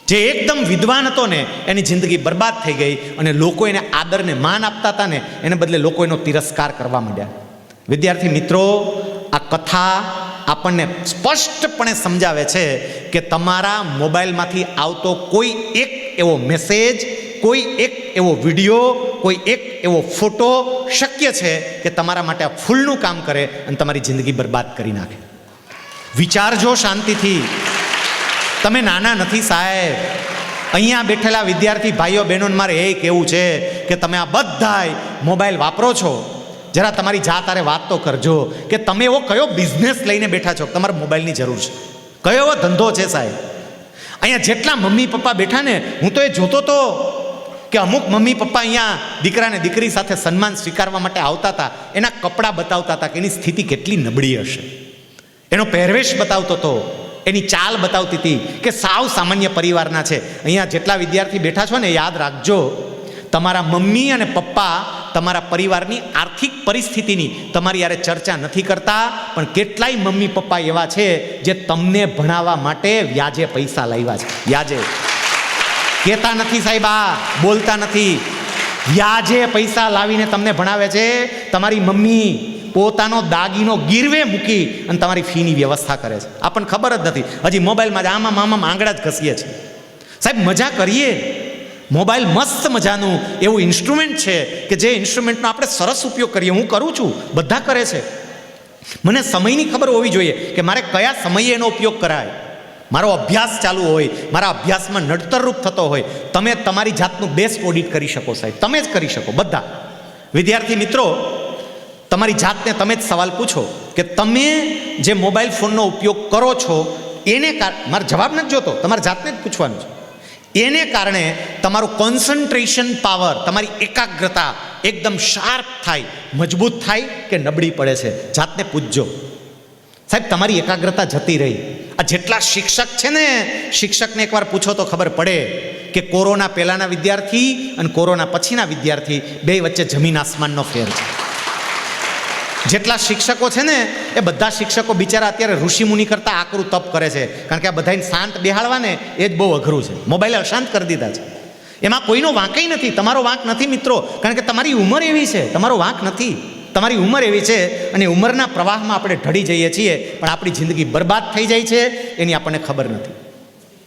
જે એકદમ વિદ્વાન હતો ને એની જિંદગી બરબાદ થઈ ગઈ. અને લોકો એને આદરને માન આપતા હતા ને એને બદલે લોકો એનો તિરસ્કાર કરવા માંડ્યા. વિદ્યાર્થી મિત્રો, આ કથા આપણને સ્પષ્ટપણે સમજાવે છે કે તમારા મોબાઈલમાંથી આવતો કોઈ એક એવો મેસેજ, કોઈ એક એવો વિડીયો, કોઈ એક એવો ફોટો શક્ય છે કે તમારા માટે આ ફૂલનું કામ કરે અને તમારી જિંદગી બરબાદ કરી નાખે. વિચારજો શાંતિથી. તમે નાના નથી સાહેબ. અહીંયા બેઠેલા વિદ્યાર્થી ભાઈઓ બહેનોને મારે એ કહેવું છે કે તમે આ બધાય મોબાઈલ વાપરો છો, જરા તમારી જાત વાત તો કરજો કે તમે એવો કયો બિઝનેસ લઈને બેઠા છો, તમારે મોબાઈલની જરૂર છે. કયો એવો ધંધો છે સાહેબ? અહીંયા જેટલા મમ્મી પપ્પા બેઠા ને, હું તો એ જોતો તો કે અમુક મમ્મી પપ્પા અહીંયા દીકરાને દીકરી સાથે સન્માન સ્વીકારવા માટે આવતા હતા. એના કપડાં બતાવતા હતા કે એની સ્થિતિ કેટલી નબળી હશે. એનો પહેરવેશ બતાવતો હતો, એની ચાલ બતાવતી હતી કે સાવ સામાન્ય પરિવારના છે. અહીંયા જેટલા વિદ્યાર્થી બેઠા છો ને, યાદ રાખજો, તમારા મમ્મી અને પપ્પા તમારા પરિવારની આર્થિક પરિસ્થિતિની તમારી યારે ચર્ચા નથી કરતા, પણ કેટલાય મમ્મી પપ્પા એવા છે જે તમને ભણાવવા માટે વ્યાજે પૈસા લાવ્યા છે. વ્યાજે. કહેતા નથી સાહેબ, આ બોલતા નથી. વ્યાજે પૈસા લાવીને તમને ભણાવે છે. તમારી મમ્મી પોતાનો દાગીનો ગીરવે મૂકી અને તમારી ફીની વ્યવસ્થા કરે છે. આપણને ખબર જ નથી. હજી મોબાઈલમાં જ આમાં આંગળા જ ઘસીએ છીએ. સાહેબ મજા કરીએ. મોબાઈલ મસ્ત મજાનું એવું ઇન્સ્ટ્રુમેન્ટ છે કે જે ઇન્સ્ટ્રુમેન્ટનો આપણે સરસ ઉપયોગ કરીએ. હું કરું છું, બધા કરે છે. મને સમયની ખબર હોવી જોઈએ કે મારે કયા સમયે એનો ઉપયોગ કરાય. મારો અભ્યાસ ચાલુ હોય, મારા અભ્યાસમાં નડતરરૂપ થતો હોય, તમે તમારી જાતનું બેસ્ટ ઓડિટ કરી શકો સાહેબ. તમે જ કરી શકો. બધા વિદ્યાર્થી મિત્રો, તમારી જાતને તમે જ સવાલ પૂછો કે તમે જે મોબાઈલ ફોનનો ઉપયોગ કરો છો એને મારો જવાબ નથી જોતો, તમારે જાતને જ પૂછવાનું છે. એને કારણે તમારું કોન્સન્ટ્રેશન પાવર, તમારી એકાગ્રતા એકદમ શાર્પ થાય, મજબૂત થાય કે નબળી પડે છે. જાતને પૂછજો સાહેબ, તમારી એકાગ્રતા જતી રહી. આ જેટલા શિક્ષક છે ને, શિક્ષકને એકવાર પૂછો તો ખબર પડે કે કોરોના પહેલાંના વિદ્યાર્થી અને કોરોના પછીના વિદ્યાર્થી બે વચ્ચે જમીન આસમાનનો ફેર છે. જેટલા શિક્ષકો છે ને એ બધા શિક્ષકો બિચારા અત્યારે ઋષિમુનિ કરતાં આકરું તપ કરે છે, કારણ કે આ બધાને શાંત બેહાડવા ને એ જ બહુ અઘરું છે. મોબાઈલે અશાંત કરી દીધા છે. એમાં કોઈનો વાંકઈ નથી, તમારો વાંક નથી મિત્રો, કારણ કે તમારી ઉંમર એવી છે. તમારો વાંક નથી, તમારી ઉંમર એવી છે અને ઉંમરના પ્રવાહમાં આપણે ઢળી જઈએ છીએ, પણ આપણી જિંદગી બરબાદ થઈ જાય છે એની આપણને ખબર નથી.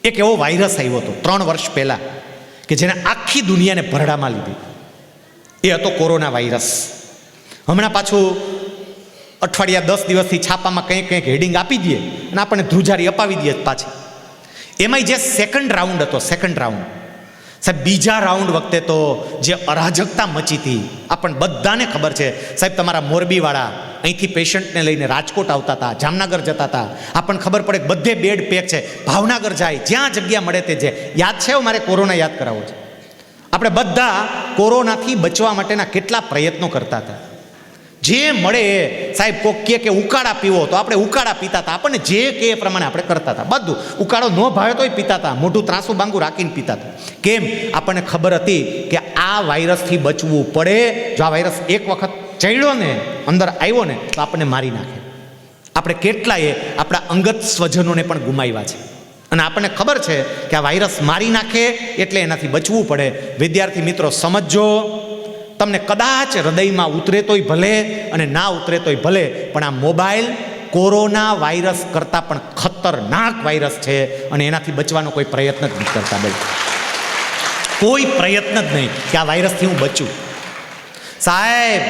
એક એવો વાયરસ આવ્યો હતો 3 વર્ષ પહેલાં કે જેને આખી દુનિયાને ભરડામાં લીધી. એ હતો કોરોના વાયરસ. હમણાં પાછું અઠવાડિયા 10 દિવસથી છાપામાં કંઈક હેડિંગ આપી દઈએ અને આપણને ધ્રુજારી અપાવી દઈએ પાછી. એમાંય જે સેકન્ડ રાઉન્ડ હતો, સેકન્ડ રાઉન્ડ સાહેબ, બીજા રાઉન્ડ વખતે તો જે અરાજકતા મચી હતી આપણને બધાને ખબર છે સાહેબ. તમારા મોરબીવાળા અહીંથી પેશન્ટને લઈને રાજકોટ આવતા હતા, જામનગર જતા હતા, આપણને ખબર પડે કે બધે બેડ પેક છે. ભાવનગર જાય, જ્યાં જગ્યા મળે તે જે. યાદ છે મારે કોરોના યાદ કરાવો છે. આપણે બધા કોરોનાથી બચવા માટેના કેટલા પ્રયત્નો કરતા હતા. જે મળે એ સાહેબ, કોક કે ઉકાળા પીવો તો આપણે ઉકાળા પીતા હતા. આપણને જે કે એ પ્રમાણે આપણે કરતા હતા. બધું ઉકાળો ન ભાવે તોય પીતા હતા, મોઢું ત્રાસું બાંગું રાખીને પીતા હતા. કેમ? આપણને ખબર હતી કે આ વાયરસથી બચવું પડે. જો આ વાયરસ એક વખત ચડ્યો ને, અંદર આવ્યો ને, તો આપણને મારી નાખે. આપણે કેટલાય આપણા અંગત સ્વજનોને પણ ગુમાવ્યા છે અને આપણને ખબર છે કે આ વાયરસ મારી નાખે એટલે એનાથી બચવું પડે. વિદ્યાર્થી મિત્રો સમજો, તમને કદાચ હૃદયમાં ઉતરે તોય ભલે અને ના ઉતરે તોય ભલે, પણ આ મોબાઈલ કોરોના વાયરસ કરતાં પણ ખતરનાક વાયરસ છે અને એનાથી બચવાનો કોઈ પ્રયત્ન જ નથી કરતા. ભાઈ કોઈ પ્રયત્ન જ નહીં કે આ વાયરસથી હું બચું. સાહેબ,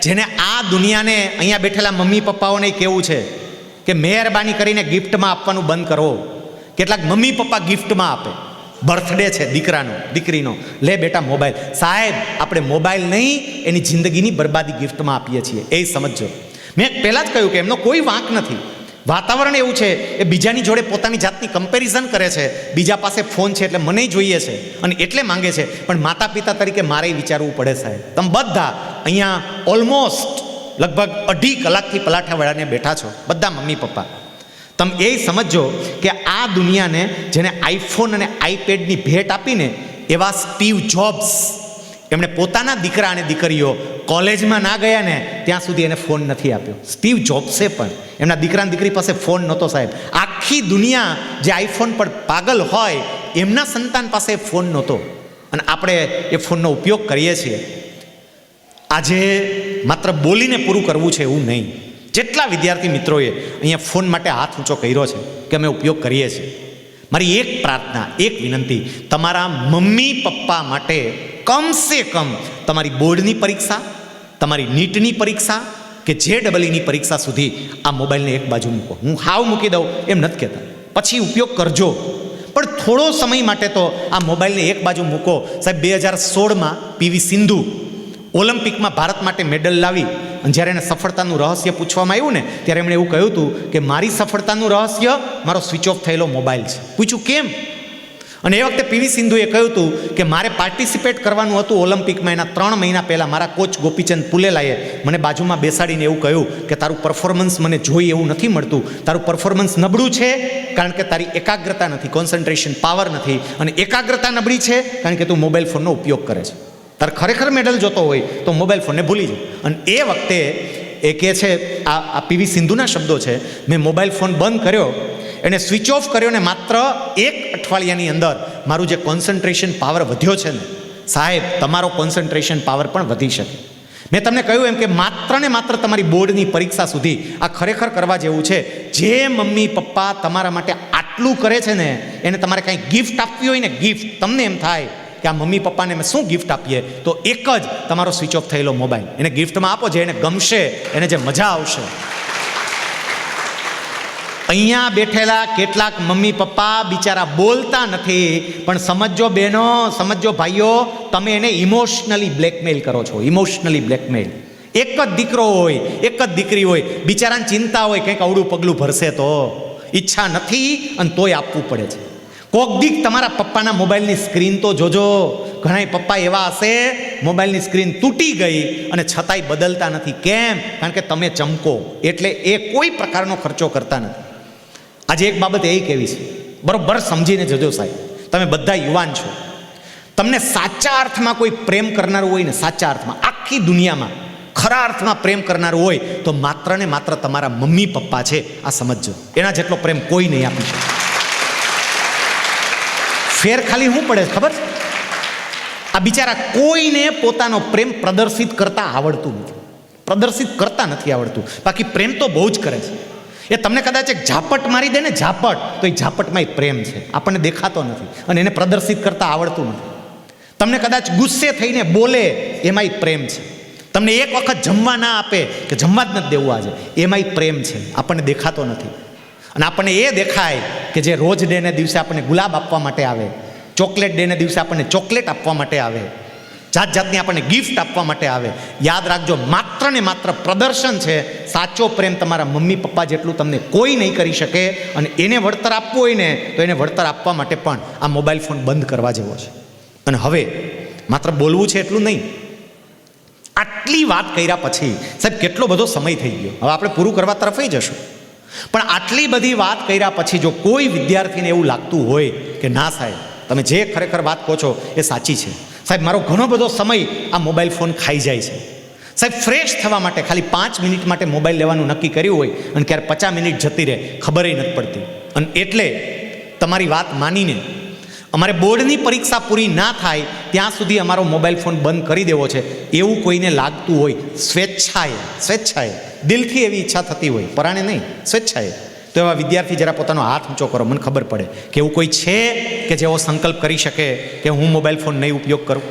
જેને આ દુનિયાને અહીંયા બેઠેલા મમ્મી પપ્પાઓને કહેવું છે કે મહેરબાની કરીને ગિફ્ટમાં આપવાનું બંધ કરો. કેટલાક મમ્મી પપ્પા ગિફ્ટમાં આપે. બર્થડે છે દીકરાનો, દીકરીનો, લે બેટા મોબાઈલ. સાહેબ, આપણે મોબાઈલ નહીં, એની જિંદગીની બરબાદી ગિફ્ટમાં આપીએ છીએ, એ સમજો. મેં પહેલાં જ કહ્યું કે એમનો કોઈ વાંક નથી. વાતાવરણ એવું છે એ બીજાની જોડે પોતાની જાતની કમ્પેરિઝન કરે છે. બીજા પાસે ફોન છે એટલે મને જોઈએ છે અને એટલે માંગે છે. પણ માતા પિતા તરીકે મારે વિચારવું પડે સાહેબ. તમે બધા અહીંયા ઓલમોસ્ટ લગભગ 2.5 કલાકથી પલાઠા વળાને બેઠા છો, બધા મમ્મી પપ્પા. તમે એ સમજો કે આ દુનિયાને જેને આઈફોન અને આઈપેડની ભેટ આપીને એવા સ્ટીવ જોબ્સ, એમણે પોતાના દીકરા અને દીકરીઓ કોલેજમાં ના ગયા ને ત્યાં સુધી એને ફોન નથી આપ્યો. સ્ટીવ જોબ્સે પણ એમના દીકરા અને દીકરી પાસે ફોન નહોતો સાહેબ. આખી દુનિયા જે આઈફોન પર પાગલ હોય એમના સંતાન પાસે ફોન નહોતો અને આપણે એ ફોનનો ઉપયોગ કરીએ છીએ. આજે માત્ર બોલીને પૂરું કરવું છે એવું નહીં. જેટલા વિદ્યાર્થી મિત્રોએ અહીંયા ફોન માટે હાથ ઊંચો કર્યો છે કે અમે ઉપયોગ કરીએ છીએ, મારી એક પ્રાર્થના, એક વિનંતી, તમારા મમ્મી પપ્પા માટે કમસે કમ તમારી બોર્ડની પરીક્ષા, તમારી નીટની પરીક્ષા કે JEEની પરીક્ષા સુધી આ મોબાઈલને એક બાજુ મૂકો. હું હાવ મૂકી દઉં એમ નથી કહેતા, પછી ઉપયોગ કરજો, પણ થોડો સમય માટે તો આ મોબાઈલને એક બાજુ મૂકો. સાહેબ, 2016માં PV સિંધુ ઓલિમ્પિકમાં ભારત માટે મેડલ લાવી અને જ્યારે એને સફળતાનું રહસ્ય પૂછવામાં આવ્યું ને ત્યારે એમણે એવું કહ્યું હતું કે મારી સફળતાનું રહસ્ય મારો સ્વિચ ઓફ થયેલો મોબાઈલ છે. પૂછ્યું કેમ? અને એ વખતે PV સિંધુએ કહ્યું હતું કે મારે પાર્ટિસિપેટ કરવાનું હતું ઓલિમ્પિકમાં. એના 3 મહિના પહેલાં મારા કોચ ગોપીચંદ પુલેલાએ મને બાજુમાં બેસાડીને એવું કહ્યું કે તારું પરફોર્મન્સ મને જોઈ એવું નથી મળતું, તારું પરફોર્મન્સ નબળું છે કારણ કે તારી એકાગ્રતા નથી, કોન્સન્ટ્રેશન પાવર નથી, અને એકાગ્રતા નબળી છે કારણ કે તું મોબાઈલ ફોનનો ઉપયોગ કરે છે. તારે ખરેખર મેડલ જોતો હોય તો મોબાઈલ ફોનને ભૂલી જાય. અને એ વખતે એ કહે છે, આ PV સિંધુના શબ્દો છે, મેં મોબાઈલ ફોન બંધ કર્યો એને સ્વિચ ઓફ કર્યો ને માત્ર 1 અઠવાડિયાની અંદર મારું જે કોન્સન્ટ્રેશન પાવર વધ્યો છે ને સાહેબ, તમારો કોન્સન્ટ્રેશન પાવર પણ વધી શકે. મેં તમને કહ્યું એમ કે માત્ર ને માત્ર તમારી બોર્ડની પરીક્ષા સુધી આ ખરેખર કરવા જેવું છે. જે મમ્મી પપ્પા તમારા માટે આટલું કરે છે ને એને તમારે કાંઈ ગિફ્ટ આપવી હોય ને, ગિફ્ટ, તમને એમ થાય કે આ મમ્મી પપ્પાને અમે શું ગિફ્ટ આપીએ, તો એક જ તમારો સ્વિચ ઓફ થયેલો મોબાઈલ એને ગિફ્ટમાં આપો, જે એને ગમશે, એને જે મજા આવશે. અહીંયા બેઠેલા કેટલાક મમ્મી પપ્પા બિચારા બોલતા નથી, પણ સમજો બહેનો, સમજો ભાઈઓ, તમે એને ઇમોશનલી બ્લેકમેલ કરો છો. Emotionally blackmail. એક જ દીકરો હોય, એક જ દીકરી હોય, બિચારાને ચિંતા હોય કંઈક અવળું પગલું ભરશે તો, ઈચ્છા નથી અને તોય આપવું પડે છે. કોક દીક તમારા પપ્પાના મોબાઈલની સ્ક્રીન તો જોજો. ઘણા પપ્પા એવા હશે મોબાઈલની સ્ક્રીન તૂટી ગઈ અને છતાંય બદલતા નથી. કેમ? કારણ કે તમે ચમકો એટલે એ કોઈ પ્રકારનો ખર્ચો કરતા નથી. આજે એક બાબત એ કેવી છે, બરોબર સમજીને જજો સાહેબ. તમે બધા યુવાન છો, તમને સાચા અર્થમાં કોઈ પ્રેમ કરનારું હોય ને, સાચા અર્થમાં આખી દુનિયામાં ખરા અર્થમાં પ્રેમ કરનારું હોય તો માત્ર ને માત્ર તમારા મમ્મી પપ્પા છે. આ સમજજો. એના જેટલો પ્રેમ કોઈ નહીં આપી શકે. ફેર ખાલી શું પડે ખબર છે? આ બિચારા કોઈને પોતાનો પ્રેમ પ્રદર્શિત કરતા આવડતું નથી. પ્રદર્શિત કરતા નથી આવડતું. બાકી પ્રેમ તો બહુ જ કરે છે. એ તમને કદાચ એક ઝાપટ મારી દે ને, ઝાપટ, તો એ ઝાપટમાં એ પ્રેમ છે. આપણને દેખાતો નથી અને એને પ્રદર્શિત કરતા આવડતું નથી. તમને કદાચ ગુસ્સે થઈને બોલે, એમાંય પ્રેમ છે. તમને એક વખત જમવા ના આપે કે જમવા જ નથી દેવું આજે, એમાંય પ્રેમ છે. આપણને દેખાતો નથી. અને આપણને એ દેખાય કે જે રોજ ડેને દિવસે આપણને ગુલાબ આપવા માટે આવે, ચોકલેટ ડેને દિવસે આપણને ચોકલેટ આપવા માટે આવે, જાત જાતની આપણને ગિફ્ટ આપવા માટે આવે. યાદ રાખજો, માત્ર ને માત્ર પ્રદર્શન છે. સાચો પ્રેમ તમારા મમ્મી પપ્પા જેટલું તમને કોઈ નહીં કરી શકે. અને એને વળતર આપવું હોય ને તો એને વળતર આપવા માટે પણ આ મોબાઈલ ફોન બંધ કરવા જેવો છે. અને હવે માત્ર બોલવું છે એટલું નહીં. આટલી વાત કર્યા પછી સાહેબ કેટલો બધો સમય થઈ ગયો, હવે આપણે પૂરું કરવા તરફ જશું. પણ આટલી બધી વાત કર્યા પછી જો કોઈ વિદ્યાર્થીને એવું લાગતું હોય કે ના સાહેબ, તમે જે ખરેખર વાત કહો છો એ સાચી છે સાહેબ, મારો ઘણો બધો સમય આ મોબાઈલ ફોન ખાઈ જાય છે સાહેબ, ફ્રેશ થવા માટે ખાલી 5 મિનિટ માટે મોબાઈલ લેવાનું નક્કી કર્યું હોય અને ક્યારે 50 મિનિટ જતી રહે ખબર નથી પડતી. અને એટલે તમારી વાત માનીને અમારે બોર્ડની પરીક્ષા પૂરી ના થાય ત્યાં સુધી અમારો મોબાઈલ ફોન બંધ કરી દેવો છે એવું કોઈને લાગતું હોય, સ્વેચ્છાએ દિલથી એવી ઈચ્છા થતી હોય, પરાણે નહીં, સ્વેચ્છાએ, તો એવા વિદ્યાર્થી જરા પોતાનો હાથ ઊંચો કરો. મને ખબર પડે કે એવું કોઈ છે કે જેવો સંકલ્પ કરી શકે કે હું મોબાઈલ ફોન નહીં ઉપયોગ કરું.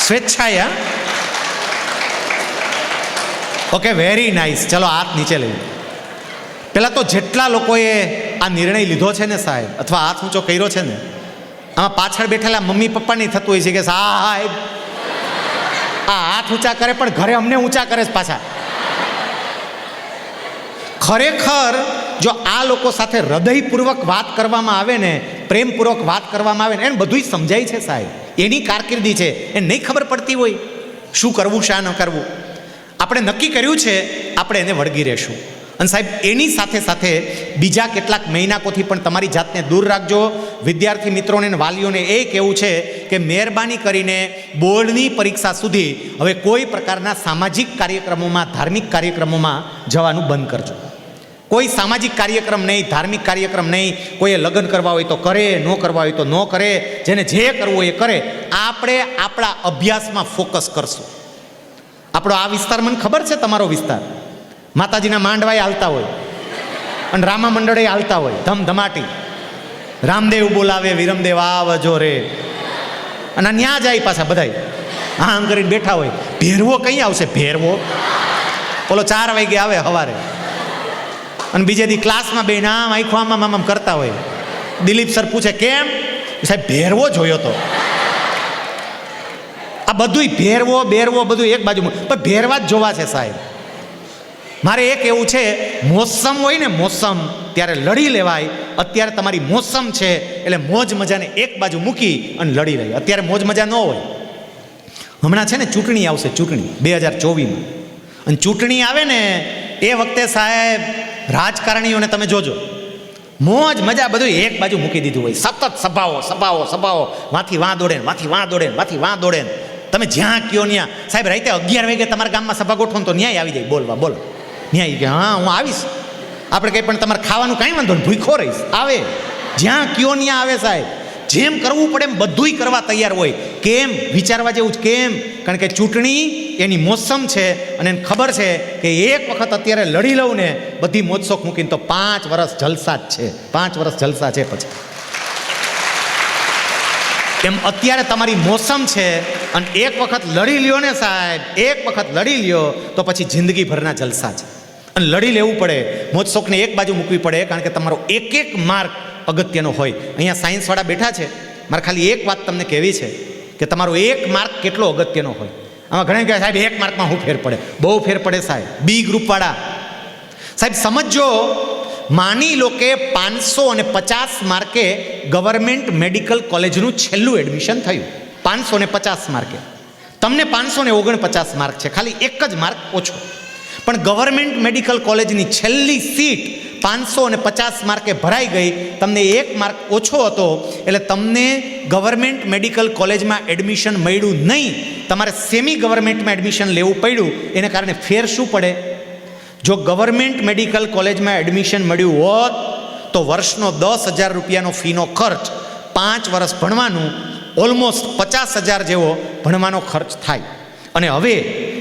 સ્વેચ્છાએ? Okay, very nice. ચલો હાથ નીચે લઈએ. પહેલાં તો જેટલા લોકોએ આ નિર્ણય લીધો છે ને સાહેબ, અથવા હાથ ઊંચો કર્યો છે ને, આમાં પાછળ બેઠેલા મમ્મી પપ્પા નહીં થતું હોય છે કે સાહેબ આ હાથ ઊંચા કરે પણ ઘરે અમને ઊંચા કરે છે પાછા. ખરેખર જો આ લોકો સાથે હૃદયપૂર્વક વાત કરવામાં આવે ને, પ્રેમપૂર્વક વાત કરવામાં આવે ને, એને બધું સમજાય છે સાહેબ. એની કારકિર્દી છે, એને નહીં ખબર પડતી હોય શું કરવું શા ન કરવું. આપણે નક્કી કર્યું છે, આપણે એને વળગી રહેશું. અને સાહેબ એની સાથે સાથે બીજા કેટલાક મહિનાકોથી પણ તમારી જાતને દૂર રાખજો. વિદ્યાર્થી મિત્રોને અને વાલીઓને એ કહેવું છે કે મહેરબાની કરીને બોર્ડની પરીક્ષા સુધી હવે કોઈ પ્રકારના સામાજિક કાર્યક્રમોમાં, ધાર્મિક કાર્યક્રમોમાં જવાનું બંધ કરજો. કોઈ સામાજિક કાર્યક્રમ નહીં, ધાર્મિક કાર્યક્રમ નહીં. કોઈએ લગ્ન કરવા હોય તો કરે, ન કરવા હોય તો ન કરે, જેને જે કરવું હોય એ કરે. આપણે આપણા અભ્યાસમાં ફોકસ કરશું. આપણો આ વિસ્તાર, મને ખબર છે તમારો વિસ્તાર, માતાજીના માંડવાએ હાલતા હોય અને રામા મંડળે હાલતા હોય ધમધમાટી. રામદેવ બોલાવે વિરમદેવ આવજો રે, અને ન્યા જાય પાછા બધાય હા આમ કરીને બેઠા હોય. ભેરવો કઈ આવશે? ભેરવો ઓલો 4 વાગે આવે સવારે, અને બીજે દી ક્લાસમાં બે આમ આખો આમ કરતા હોય. દિલીપ સર પૂછે કેમ? સાહેબ ભેરવો જોયો તો. આ બધું ભેરવો બેરવો બધું એક બાજુ, પણ ભેરવા જ જોવા છે સાહેબ. મારે એક એવું છે, મોસમ હોય ને મોસમ, ત્યારે લડી લેવાય. અત્યારે તમારી મોસમ છે એટલે મોજ મજાને એક બાજુ મૂકી અને લડી રહી. અત્યારે મોજ મજા ન હોય. હમણાં છે ને ચૂંટણી આવશે, ચૂંટણી 2024માં, અને ચૂંટણી આવે ને એ વખતે સાહેબ રાજકારણીઓને તમે જોજો, મોજ મજા બધું એક બાજુ મૂકી દીધું હોય. સતત સભાઓ, વાંથી વાં દોડે, વાંથી વાં દોડે. તમે જ્યાં કયો ત્યાં સાહેબ રાતે 11 વાગે તમારા ગામમાં સભા ગોઠવો તો ન્યાય આવી જાય બોલવા, બોલો ન્યાય કે હા હું આવીશ. આપણે કંઈ પણ તમારે ખાવાનું કાંઈ વાંધો નહીં, ભૂખો રહીશ, આવે જ્યાં કયો ત્યાં આવે સાહેબ. જેમ કરવું પડે એમ બધુંય કરવા તૈયાર હોય. કેમ? વિચારવા જેવું જ. કેમ? કારણ કે ચૂંટણી એની મોસમ છે અને એને ખબર છે કે એક વખત અત્યારે લડી લઉં ને બધી મોજશોખ મૂકીને તો 5 વર્ષ જલસા જ છે, 5 વર્ષ જલસા છે. પછી એમ અત્યારે તમારી મોસમ છે અને એક વખત લડી લ્યો ને સાહેબ, એક વખત લડી લ્યો તો પછી જિંદગીભરના જલસા છે. અને લડી લેવું પડે, મોજશોખને એક બાજુ મૂકવી પડે, કારણ કે તમારો એક એક માર્ક અગત્યનો હોય. અહીંયા સાયન્સવાળા બેઠા છે, મારે ખાલી એક વાત તમને કહેવી છે કે તમારો એક માર્ક કેટલો અગત્યનો હોય. આમાં ઘણા કહે સાહેબ 1 માર્કમાં શું ફેર પડે? બહુ ફેર પડે સાહેબ. બી ગ્રુપવાળા સાહેબ સમજો, માની લો કે 550 માર્કે ગવર્મેન્ટ મેડિકલ કોલેજનું છેલ્લું એડમિશન થયું. 550 માર્કે. તમને 549 માર્ક છે, ખાલી એક જ માર્ક ઓછો. પણ ગવર્મેન્ટ મેડિકલ કોલેજની છેલ્લી સીટ 550 માર્કે ભરાઈ ગઈ, તમને 1 માર્ક ઓછો હતો, એટલે તમને ગવર્મેન્ટ મેડિકલ કોલેજમાં એડમિશન મળ્યું નહીં, તમારે સેમી ગવર્મેન્ટમાં એડમિશન લેવું પડ્યું. એને કારણે ફેર શું પડે? જો ગવર્મેન્ટ મેડિકલ કોલેજમાં એડમિશન મળ્યું હોત તો વર્ષનો 10,000 રૂપિયાનો ફીનો ખર્ચ, 5 વર્ષ ભણવાનું, ઓલમોસ્ટ 50,000 જેવો ભણવાનો ખર્ચ થાય. અને હવે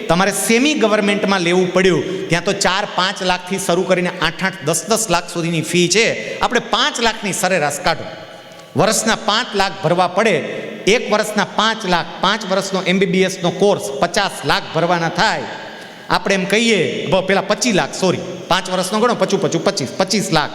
તમારે સેમી ગવર્મેન્ટમાં લેવું પડ્યું, ત્યાં તો 4-5 લાખથી શરૂ કરીને 8-8, 10-10 લાખ સુધીની ફી છે. આપણે 5 લાખની સરેરાશ કાઢો, વર્ષના 5 લાખ ભરવા પડે. 1 વર્ષના 5 લાખ, 5 વર્ષનો MBBSનો કોર્સ 50 લાખ ભરવાના થાય. આપણે એમ કહીએ પેલા 25 લાખ, સોરી 5 વર્ષનો ગણો, 25 લાખ.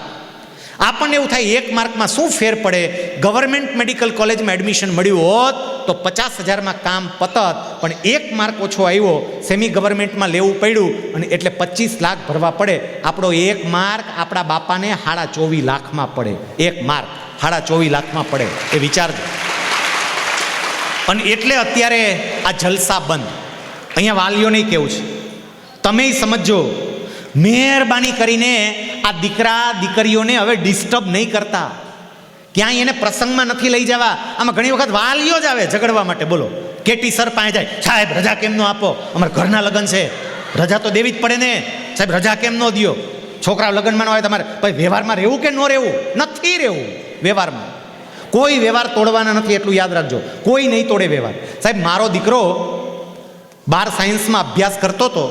આપણને એવું થાય 1 માર્કમાં શું ફેર પડે? ગવર્મેન્ટ મેડિકલ કોલેજમાં એડમિશન મળ્યું હોત તો 50,000માં કામ પતત, પણ 1 માર્ક ઓછો આવ્યો, સેમી ગવર્મેન્ટમાં લેવું પડ્યું અને એટલે 25 લાખ ભરવા પડે. આપણો 1 માર્ક આપણા બાપાને 24.5 લાખમાં પડે. 1 માર્ક 24.5 લાખમાં પડે, એ વિચારજો. અને એટલે અત્યારે આ જલસા બંધ. અહીંયા વાલીઓને કેવું છે, તમે સમજો, મહેરબાની કરીને આ દીકરા દીકરીઓને હવે ડિસ્ટર્બ નહીં કરતા, ક્યાંય એને પ્રસંગમાં નથી લઈ જવા. આમાં ઘણી વખત વાલીઓ જ આવે ઝઘડવા માટે. બોલો, કેટી સર પાસે જાય, સાહેબ રજા કેમ ન આપો? અમારા ઘરના લગ્ન છે, રજા તો દેવી જ પડે ને સાહેબ, રજા કેમ ન દો? છોકરા લગ્નમાં ન હોય, તમારે ભાઈ વ્યવહારમાં રહેવું કે ન રહેવું? નથી રહેવું વ્યવહારમાં. કોઈ વ્યવહાર તોડવાના નથી, એટલું યાદ રાખજો. કોઈ નહીં તોડે વ્યવહાર. સાહેબ મારો દીકરો 12 સાયન્સમાં અભ્યાસ કરતો હતો,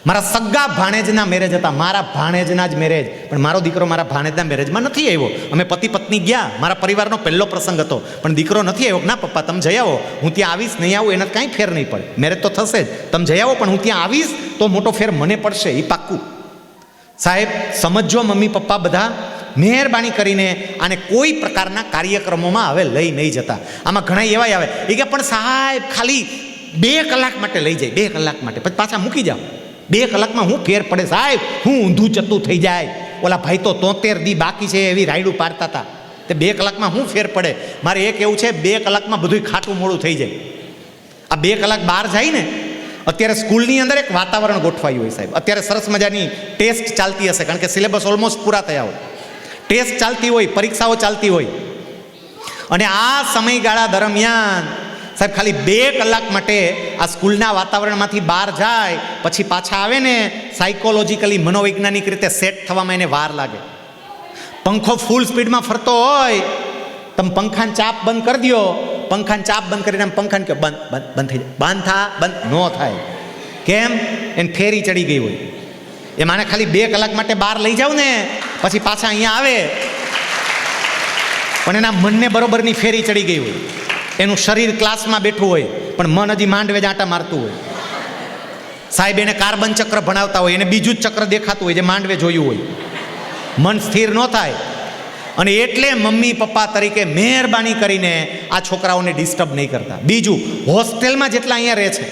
મારા સગા ભાણેજના મેરેજ હતા, મારા ભાણેજના જ મેરેજ, પણ મારો દીકરો મારા ભાણેજના મેરેજમાં નથી આવ્યો. અમે પતિ પત્ની ગયા, મારા પરિવારનો પહેલો પ્રસંગ હતો, પણ દીકરો નથી આવ્યો. ના પપ્પા તમે જઈ આવો, હું ત્યાં આવીશ, નહીં આવું એના કાંઈ ફેર નહીં પડે, મેરેજ તો થશે જ, તમે જઈ આવો, પણ હું ત્યાં આવીશ તો મોટો ફેર મને પડશે, એ પાક્કું. સાહેબ સમજો મમ્મી પપ્પા બધા, મહેરબાની કરીને આને કોઈ પ્રકારના કાર્યક્રમોમાં હવે લઈ નહીં જતા. આમાં ઘણા એવા આવે એ કે પણ સાહેબ ખાલી 2 કલાક માટે લઈ જાય, 2 કલાક માટે, પછી પાછા મૂકી જાઓ. 2 કલાકમાં હું ફેર પડે સાહેબ? હું ઊંધું ચતું થઈ જાય. ઓલા ભાઈ તો 73 દી બાકી છે એવી રાયડું પાડતા હતા, તે 2 કલાકમાં હું ફેર પડે? મારે એક એવું છે, 2 કલાકમાં બધું ખાટું મોડું થઈ જાય. આ 2 કલાક બહાર જાય ને, અત્યારે સ્કૂલની અંદર એક વાતાવરણ ગોઠવાયું હોય સાહેબ. અત્યારે સરસ મજાની ટેસ્ટ ચાલતી હશે, કારણ કે સિલેબસ ઓલમોસ્ટ પૂરા થયા હોય, ટેસ્ટ ચાલતી હોય, પરીક્ષાઓ ચાલતી હોય, અને આ સમયગાળા દરમિયાન સાહેબ ખાલી 2 કલાક માટે આ સ્કૂલના વાતાવરણમાંથી બહાર જાય, પછી પાછા આવે ને, સાયકોલોજીકલી મનોવૈજ્ઞાનિક રીતે સેટ થવામાં એને વાર લાગે. પંખો ફૂલ સ્પીડમાં ફરતો હોય, તમે પંખાની ચાપ બંધ કરી દો, પંખાની ચાપ બંધ કરીને પંખાને કે બંધ બંધ બંધ થઈ જાય, બંધ થા બંધ ન થાય. કેમ? એને ફેરી ચડી ગઈ હોય. એ માને ખાલી 2 કલાક માટે બહાર લઈ જાવ ને, પછી પાછા અહીંયા આવે, પણ એના મનને બરોબરની ફેરી ચડી ગઈ હોય. એનું શરીર ક્લાસમાં બેઠું હોય, પણ મન હજી માંડવે જ આંટા મારતું હોય. સાહેબ એને કાર્બન ચક્ર ભણાવતા હોય, એને બીજું જ ચક્ર દેખાતું હોય જે માંડવે જોયું હોય. મન સ્થિર ન થાય. અને એટલે મમ્મી પપ્પા તરીકે મહેરબાની કરીને આ છોકરાઓને ડિસ્ટર્બ નહીં કરતા. બીજું, હોસ્ટેલમાં જેટલા અહીંયા રહે છે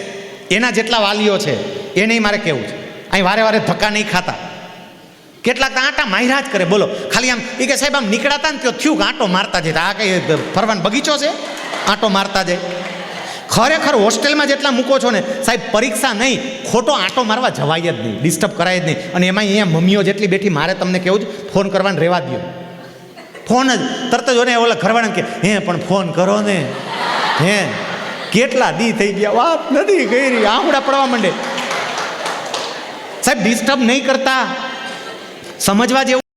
એના જેટલા વાલીઓ છે એને મારે કહેવું છે, અહીં વારે વારે ધક્કા નહીં ખાતા. કેટલાક આંટા માર્યા જ કરે. બોલો, ખાલી આમ એ કે સાહેબ આમ નીકળાતા ને થયું કે આંટો મારતા જાય. આ કઈ ફરવાનો બગીચો છે? આંટો મારતા જાય. ખરેખર હોસ્ટેલમાં જેટલા મૂકો છો ને સાહેબ, પરીક્ષા નહીં, ખોટો આંટો મારવા જવાય જ નહીં, ડિસ્ટર્બ કરાય જ નહીં. અને એમાં અહીંયા મમ્મીઓ જેટલી બેઠી, મારે તમને કેવું જ, ફોન કરવાનું રહેવા દો. ફોન જ તરત જ ને ઓલા ઘરવાળાને કે હે પણ ફોન કરો ને, હે કેટલા દી થઈ ગયા વાત નથી કરી, આંગળા પડવા માંડે. સાહેબ ડિસ્ટર્બ નહીં કરતા. સમજવા જેવું